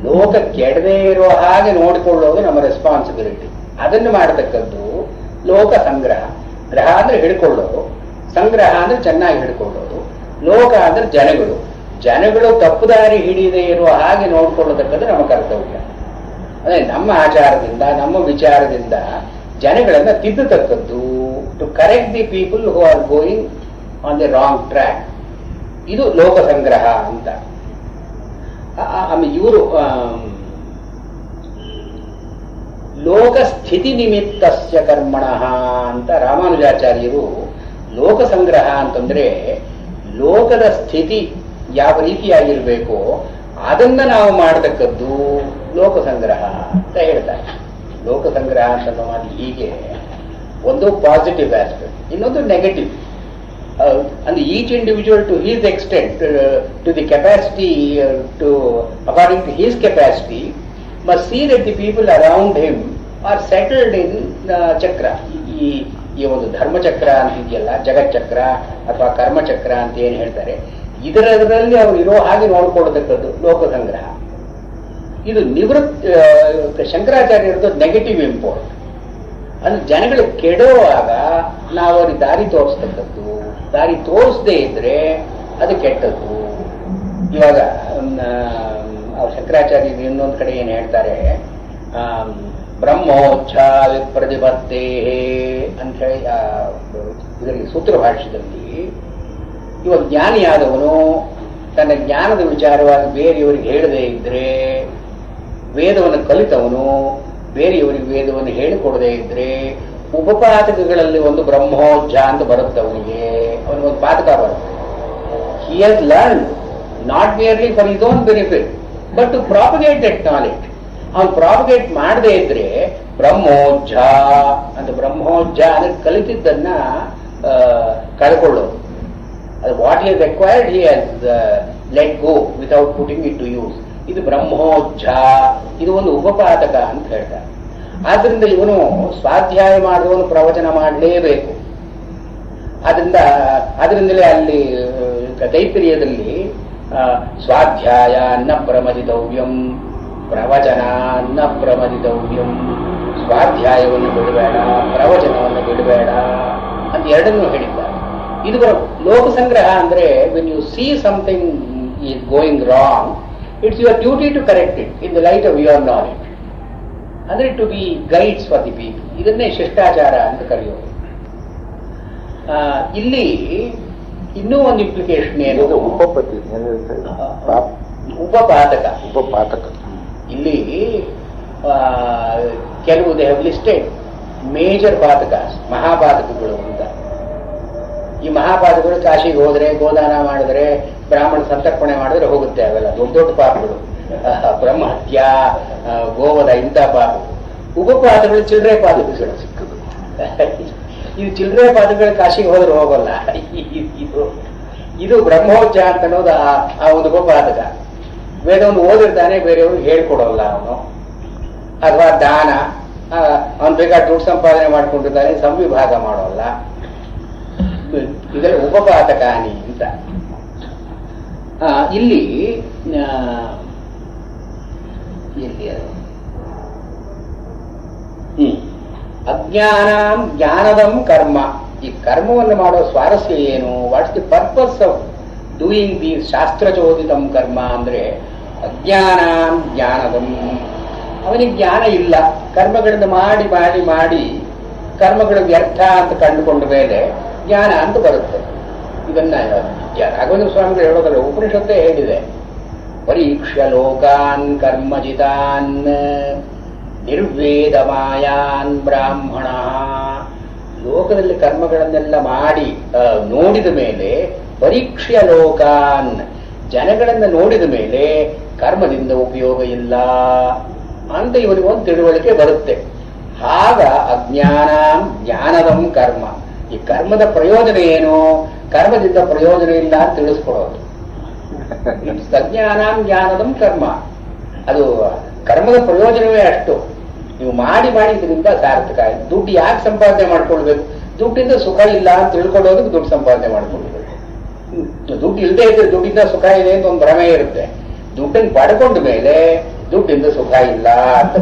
ಲೋಕ ಕೆಡದೇ ಇರೋ ಹಾಗೆ ನೋಡಿಕೊಳ್ಳೋದು ನಮ್ಮ ರೆಸ್ಪಾನ್ಸಿಬಿಲಿಟಿ. ಅದನ್ನು ಮಾಡತಕ್ಕದ್ದು ಲೋಕ ಸಂಗ್ರಹ. ಗ್ರಹ ಅಂದ್ರೆ ಹಿಡ್ಕೊಳ್ಳೋದು, ಸಂಗ್ರಹ ಅಂದ್ರೆ ಚೆನ್ನಾಗಿ ಹಿಡ್ಕೊಳ್ಳೋದು. ಲೋಕ ಅಂದ್ರೆ ಜನಗಳು, ಜನಗಳು ತಪ್ಪು ದಾರಿ ಹಿಡಿಯದೇ ಇರುವ ಹಾಗೆ ನೋಡ್ಕೊಳ್ಳತಕ್ಕದ್ದು ನಮ್ಮ ಕರ್ತವ್ಯ. ಅದೇ ನಮ್ಮ ಆಚಾರದಿಂದ ನಮ್ಮ ವಿಚಾರದಿಂದ ಜನಗಳನ್ನ ತಿದ್ದತಕ್ಕದ್ದು, to correct the people who are going on the wrong track. ಇದು ಲೋಕ ಸಂಗ್ರಹ ಅಂತ. ಇವರು ಲೋಕ ಸ್ಥಿತಿ ನಿಮಿತ್ತಸ್ಯ ಕರ್ಮಣಃ ಅಂತ ರಾಮಾನುಜಾಚಾರ್ಯರು ಲೋಕ ಸಂಗ್ರಹ ಅಂತಂದ್ರೆ ಲೋಕದ ಸ್ಥಿತಿ ಯಾವ ರೀತಿಯಾಗಿರ್ಬೇಕೋ ಅದನ್ನ ನಾವು ಮಾಡತಕ್ಕದ್ದು ಲೋಕ ಸಂಗ್ರಹ ಅಂತ ಹೇಳ್ತಾರೆ. ಲೋಕ ಸಂಗ್ರಹ ಅಂತ ಮಾತು ಹೀಗೆ, ಒಂದು ಪಾಸಿಟಿವ್ ಆಸ್ಪೆಕ್ಟ್, ಇನ್ನೊಂದು negative. And each individual to his extent, to the capacity, according to his capacity, must see that the people around him are settled in ಚಕ್ರ. ಈ ಒಂದು ಧರ್ಮಚಕ್ರ ಅಂತಿದೆಯಲ್ಲ, ಜಗಚ್ಚಕ್ರ ಅಥವಾ ಕರ್ಮಚಕ್ರ ಅಂತ ಏನು ಹೇಳ್ತಾರೆ, ಇದರಲ್ಲಿ ಅವರು ಇರೋ ಹಾಗೆ ನೋಡ್ಕೊಳ್ತಕ್ಕದ್ದು ಲೋಕ ಸಂಗ್ರಹ. ಇದು ಶಂಕರಾಚಾರ್ಯರದ್ದು ನೆಗೆಟಿವ್ ಇಂಪೋರ್ಟ್. ಅಂದ್ರೆ ಜನಗಳು ಕೆಡುವಾಗ ನಾವು ಅವ್ರಿಗೆ ದಾರಿ ತೋರಿಸ್ತಕ್ಕದ್ದು. ದಾರಿ ತೋರಿಸದೇ ಇದ್ರೆ ಅದು ಕೆಟ್ಟದ್ದು. ಇವಾಗ ಶಂಕರಾಚಾರ್ಯರು ಇನ್ನೊಂದು ಕಡೆ ಏನು ಹೇಳ್ತಾರೆ, ಬ್ರಹ್ಮೋಚ್ಛ ವಿಪ್ರತಿಪತ್ತೇ ಅಂತ ಹೇಳಿ ಇದರಲ್ಲಿ ಸೂತ್ರ ಭಾಷ್ಯದಲ್ಲಿ, ಇವಾಗ ಜ್ಞಾನಿಯಾದವನು ತನ್ನ ಜ್ಞಾನದ ವಿಚಾರವಾಗಿ ಬೇರೆಯವರಿಗೆ ಹೇಳದೇ ಇದ್ರೆ, ವೇದವನ್ನು ಕಲಿತವನು ಬೇರೆಯವರಿಗೆ ವೇದವನ್ನು ಹೇಳಿಕೊಡದೇ ಇದ್ರೆ, ಉಪಪಾತಕಗಳಲ್ಲಿ ಒಂದು ಬ್ರಹ್ಮೋಜ್ಜ ಅಂತ ಬರುತ್ತೆ ಅವನಿಗೆ ಒಂದು ಪಾತಕ ಬರುತ್ತೆ. He has learn not merely for his own benefit but to propagate that knowledge. ಅವನು ಪ್ರಾಪಗೇಟ್ ಮಾಡದೇ ಇದ್ರೆ ಬ್ರಹ್ಮೋಜ್ಜ ಅಂತ. ಬ್ರಹ್ಮೋಜ್ಜ ಅಂದ್ರೆ ಕಲಿತಿದ್ದನ್ನ ಕಳ್ಕೊಳ್ಳೋದು. ಅದು what he has acquired he has let go without putting it to use. ಇದು ಬ್ರಹ್ಮೋಜ್ಜ, ಇದು ಒಂದು ಉಪಪಾತಕ ಅಂತ ಹೇಳ್ತಾರೆ. ಆದ್ರಿಂದ ಇವನು ಸ್ವಾಧ್ಯಾಯ ಮಾಡುವವನು ಪ್ರವಚನ ಮಾಡಲೇಬೇಕು. ಅದರಿಂದಲೇ ಅಲ್ಲಿ ತೈತ್ರಿಯದಲ್ಲಿ ಸ್ವಾಧ್ಯಾಯ ನ ಪ್ರಮದಿತವ್ಯಂ, ಪ್ರವಚನ ನ ಪ್ರಮದಿತವ್ಯಂ. ಸ್ವಾಧ್ಯಾಯವನ್ನು ಬಿಡಬೇಡ, ಪ್ರವಚನವನ್ನು ಬಿಡಬೇಡ ಅಂತ ಎರಡನ್ನೂ ಹೇಳಿದ್ದಾರೆ. ಇದು ಲೋಕ ಸಂಗ್ರಹ ಅಂದ್ರೆ when you see something is going wrong, it's your duty to correct it in the light of your knowledge. ಅಂದ್ರೆ to be guides for the people. ಇದನ್ನೇ ಶಿಷ್ಟಾಚಾರ ಅಂತ ಕರೆಯೋದು. ಇಲ್ಲಿ ಇನ್ನೂ ಒಂದು ಇಂಪ್ಲಿಕೇಶನ್ ಏನು, ಉಪಪಾತಕ. ಇಲ್ಲಿ ಕೆಲವು ದೇ ಹ್ಯಾವ್ ಲಿಸ್ಟೆಡ್ ಮೇಜರ್ ಪಾತಕಾಸ್, ಮಹಾಪಾತಕಗಳು ಅಂತ. ಈ ಮಹಾಪಾತಕಗಳು ಕಾಶಿಗೆ ಹೋದ್ರೆ, ಗೋದಾನ ಮಾಡಿದ್ರೆ, ಬ್ರಾಹ್ಮಣ ಸಂತರ್ಪಣೆ ಮಾಡಿದ್ರೆ ಹೋಗುತ್ತೆ. ಅವೆಲ್ಲ ದೊಡ್ಡ ದೊಡ್ಡ ಪಾಪಗಳು, ಬ್ರಹ್ಮಹತ್ಯ, ಗೋವಧ, ಇಂಥ ಪಾಪಗಳು. ಉಪಪಾತಗಳು ಚಿಲ್ಲರೆ ಪಾತಕಗಳು ಸಿಕ್ಕದು. ಇದು ಚಿಲ್ಲರೆ ಪಾತಕಗಳು ಕಾಶಿಗೆ ಹೋದ್ರೆ ಹೋಗಲ್ಲ. ಇದು ಬ್ರಹ್ಮೋಜ್ಜ ಅಂತ ಅನ್ನೋದು ಆ ಒಂದು ಉಪಪಾತಕ. ವೇದವನ್ನು ಓದಿರ್ತಾನೆ, ಬೇರೆಯವ್ರಿಗೆ ಹೇಳ್ಕೊಡೋಲ್ಲ ಅವನು. ಅಥವಾ ದಾನ, ಅವನು ಬೇಕಾದ ದುಡ್ಡು ಸಂಪಾದನೆ ಮಾಡ್ಕೊಂಡಿರ್ತಾನೆ, ಸಂವಿಭಾಗ ಮಾಡೋಲ್ಲ. ಇದೆಲ್ಲ ಉಪಪಾತಕ ಹಾನಿ ಅಂತ. ಇಲ್ಲಿ ಅಜ್ಞಾನ ಜ್ಞಾನದಂ ಕರ್ಮ. ಈ ಕರ್ಮವನ್ನು ಮಾಡೋ ಸ್ವಾರಸ್ಯ ಏನು? What's the purpose of doing the ಶಾಸ್ತ್ರಚೋದಿತಂ ಕರ್ಮ ಅಂದ್ರೆ ಅಜ್ಞಾನ ಜ್ಞಾನದಂ ಅವನಿಗೆ ಜ್ಞಾನ ಇಲ್ಲ. ಕರ್ಮಗಳನ್ನು ಮಾಡಿ ಮಾಡಿ ಮಾಡಿ ಕರ್ಮಗಳು ವ್ಯರ್ಥ ಅಂತ ಕಂಡುಕೊಂಡ ಮೇಲೆ ಜ್ಞಾನ ಅಂತ ಬರುತ್ತೆ. ಇದನ್ನ ರಾಘವೇಂದ್ರ ಸ್ವಾಮಿಗಳು ಹೇಳೋದಲ್ಲ, ಉಪನಿಷತ್ತೇ ಹೇಳಿದೆ, ಪರೀಕ್ಷ್ಯ ಲೋಕಾನ್ ಕರ್ಮಜಿತಾನ್ ನಿರ್ವೇದ ಮಾಯಾನ್ ಬ್ರಾಹ್ಮಣ. ಲೋಕದಲ್ಲಿ ಕರ್ಮಗಳನ್ನೆಲ್ಲ ಮಾಡಿ ನೋಡಿದ ಮೇಲೆ, ಪರೀಕ್ಷ್ಯ ಲೋಕಾನ್, ಜನಗಳನ್ನ ನೋಡಿದ ಮೇಲೆ ಕರ್ಮದಿಂದ ಉಪಯೋಗ ಇಲ್ಲ ಅಂತ ಇವನಿಗೆ ಒಂದು ತಿಳುವಳಿಕೆ ಬರುತ್ತೆ. ಆಗ ಅಜ್ಞಾನ ಜ್ಞಾನದಂ ಕರ್ಮ. ಈ ಕರ್ಮದ ಪ್ರಯೋಜನ ಏನು, ಕರ್ಮದಿಂದ ಪ್ರಯೋಜನ ಇಲ್ಲ ಅಂತ ತಿಳಿಸ್ಕೊಡೋದು. ಅಜ್ಞಾನ ಜ್ಞಾನದಂ ಕರ್ಮ, ಅದು ಕರ್ಮದ ಪ್ರಯೋಜನವೇ ಅಷ್ಟು. ನೀವು ಮಾಡಿ ಮಾಡಿ ಇದರಿಂದ ಸಾರ್ಥಕ ಆಯ್ತು. ದುಡ್ಡು ಯಾಕೆ ಸಂಪಾದನೆ ಮಾಡ್ಕೊಳ್ಬೇಕು? ದುಡ್ಡಿಂದ ಸುಖ ಇಲ್ಲ ಅಂತ ತಿಳ್ಕೊಳ್ಳೋದಕ್ಕೆ ದುಡ್ಡು ಸಂಪಾದನೆ ಮಾಡ್ಕೊಳ್ಬೇಕು. ದುಡ್ಡು ಇಲ್ಲದೆ ಇದ್ರೆ ದುಡ್ಡಿಂದ ಸುಖ ಇದೆ ಅಂತ ಒಂದು ಭ್ರಮೆ ಇರುತ್ತೆ. ದುಡ್ಡನ್ನು ಪಡ್ಕೊಂಡ ಮೇಲೆ ದುಡ್ಡಿಂದ ಸುಖ ಇಲ್ಲ ಅಂತ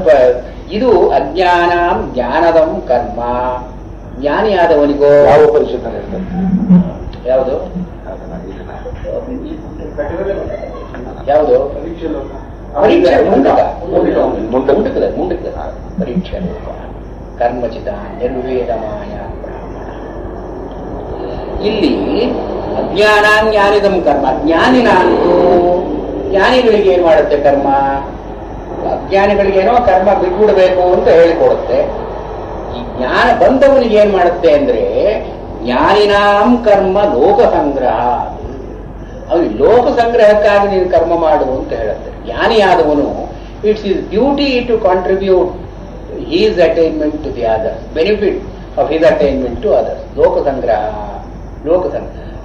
ಇದು ಅಜ್ಞಾನ ಜ್ಞಾನದಂ ಕರ್ಮ. ಜ್ಞಾನಿಯಾದವನಿಗೋ ಯಾವ ಪರಿಷತ್ ಯಾವುದು ಯಾವುದು ಪರೀಕ್ಷೆ ಮುಂದಕ್ಕೆ ಪರೀಕ್ಷೆ ಕರ್ಮಚಿತ ನಿರ್ವೇದಮಾಯ. ಇಲ್ಲಿ ಅಜ್ಞಾನ ಜ್ಞಾನಿದಂ ಕರ್ಮ. ಜ್ಞಾನಿನಂತೂ ಜ್ಞಾನಿಗಳಿಗೆ ಏನ್ ಮಾಡುತ್ತೆ ಕರ್ಮ? ಅಜ್ಞಾನಿಗಳಿಗೇನೋ ಕರ್ಮ ಬಿಟ್ಬಿಡ್ಬೇಕು ಅಂತ ಹೇಳಿಕೊಡುತ್ತೆ. ಈ ಜ್ಞಾನ ಬಂದವನಿಗೆ ಏನ್ ಮಾಡುತ್ತೆ ಅಂದ್ರೆ ಜ್ಞಾನಿನಾಂ ಕರ್ಮ ಲೋಕ ಸಂಗ್ರಹ. ಅವನು ಲೋಕ ಸಂಗ್ರಹಕ್ಕಾಗಿ ನೀನು ಕರ್ಮ ಮಾಡು ಅಂತ ಹೇಳುತ್ತೆ. ಜ್ಞಾನಿಯಾದವನು it's is duty to contribute his attainment to the others, benefit of his attainment to others. ಲೋಕ ಸಂಗ್ರಹ.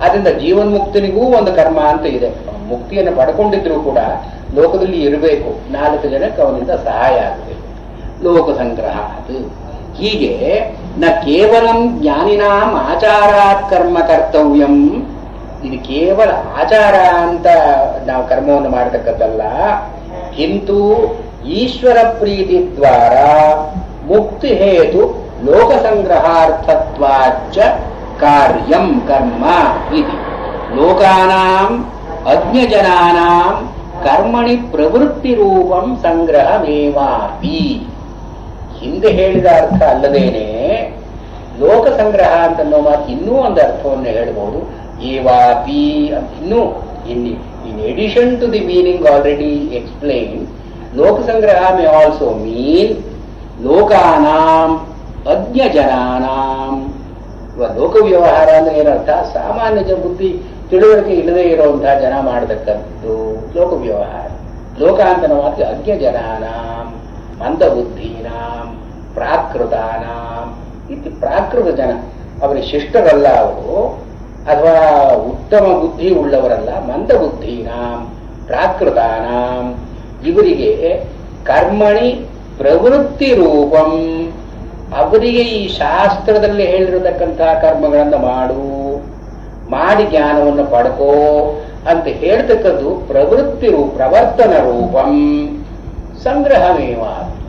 ಅದರಿಂದ ಜೀವನ್ಮುಕ್ತನಿಗೂ ಒಂದು ಕರ್ಮ ಅಂತ ಇದೆ. ಮುಕ್ತಿಯನ್ನು ಪಡ್ಕೊಂಡಿದ್ರು ಕೂಡ ಲೋಕದಲ್ಲಿ ಇರಬೇಕು, 4 ಜನಕ್ಕೆ ಅವನಿಂದ ಸಹಾಯ ಆಗಬೇಕು. ಲೋಕ ಸಂಗ್ರಹ ಅದು. ಹೀಗೆ ನ ಕೇವಲಂ ಜ್ಞಾನಿನಾಂ ಆಚಾರಾತ್ ಕರ್ಮ ಕರ್ತವ್ಯಂ. ಇದು ಕೇವಲ ಆಚಾರ ಅಂತ ನಾವು ಕರ್ಮವನ್ನು ಮಾಡತಕ್ಕದ್ದಲ್ಲ. ಕಿಂತು ಈಶ್ವರ ಪ್ರೀತಿ ದ್ವಾರ ಮುಕ್ತಿ ಹೇತು ಲೋಕ ಸಂಗ್ರಹಾರ್ಥತ್ವಾಚ್ಚ ಕಾರ್ಯಂ ಕರ್ಮ ಇತಿ ಲೋಕಾನಾಂ ಅಜ್ಞಜನಾನಾಂ ಕರ್ಮಣಿ ಪ್ರವೃತ್ತಿ ರೂಪಂ ಸಂಗ್ರಹಮೇವಾಪಿ. ಹಿಂದೆ ಹೇಳಿದ ಅರ್ಥ ಅಲ್ಲದೇನೆ ಲೋಕ ಸಂಗ್ರಹ ಅಂತನ್ನೋ ಮಾತು ಇನ್ನೂ ಒಂದು ಅರ್ಥವನ್ನು ಹೇಳಬಹುದು. ಏವಾಪಿ ಇನ್ನೂ in addition to the meaning already explain, ಲೋಕ ಸಂಗ್ರಹ ಮೇ ಆಲ್ಸೋ ಮೀನ್ ಲೋಕಾನಾಂ ಅಜ್ಞಜನಾನಾಂ. ಲೋಕ ವ್ಯವಹಾರ ಅಂದ್ರೆ ಏನರ್ಥ? ಸಾಮಾನ್ಯ ಬುದ್ಧಿ ತಿಳುವಳಿಕೆ ಇಲ್ಲದೆ ಇರುವಂತಹ ಜನ ಮಾಡತಕ್ಕದ್ದು ಲೋಕ ವ್ಯವಹಾರ. ಲೋಕ ಅಂತ ಮಾತ್ರ ಅಜ್ಞ ಜನಾನಾಂ ಮಂದಬುದ್ಧೀನಾಂ ಪ್ರಾಕೃತಾನಾಂ. ಇತಿ ಪ್ರಾಕೃತ ಜನ, ಅವರಿಗೆ ಶಿಷ್ಟರಲ್ಲ ಅವರು, ಅಥವಾ ಉತ್ತಮ ಬುದ್ಧಿ ಉಳ್ಳವರಲ್ಲ. ಮಂದಬುದ್ಧೀನಾಂ ಪ್ರಾಕೃತಾನಾಂ, ಇವರಿಗೆ ಕರ್ಮಣಿ ಪ್ರವೃತ್ತಿ ರೂಪಂ, ಅವರಿಗೆ ಈ ಶಾಸ್ತ್ರದಲ್ಲಿ ಹೇಳಿರತಕ್ಕಂತಹ ಕರ್ಮಗಳನ್ನು ಮಾಡಿ ಜ್ಞಾನವನ್ನು ಪಡ್ಕೋ ಅಂತ ಹೇಳ್ತಕ್ಕದ್ದು ಪ್ರವೃತ್ತಿ ಪ್ರವರ್ತನ ರೂಪಂ ಸಂಗ್ರಹಮೇವ.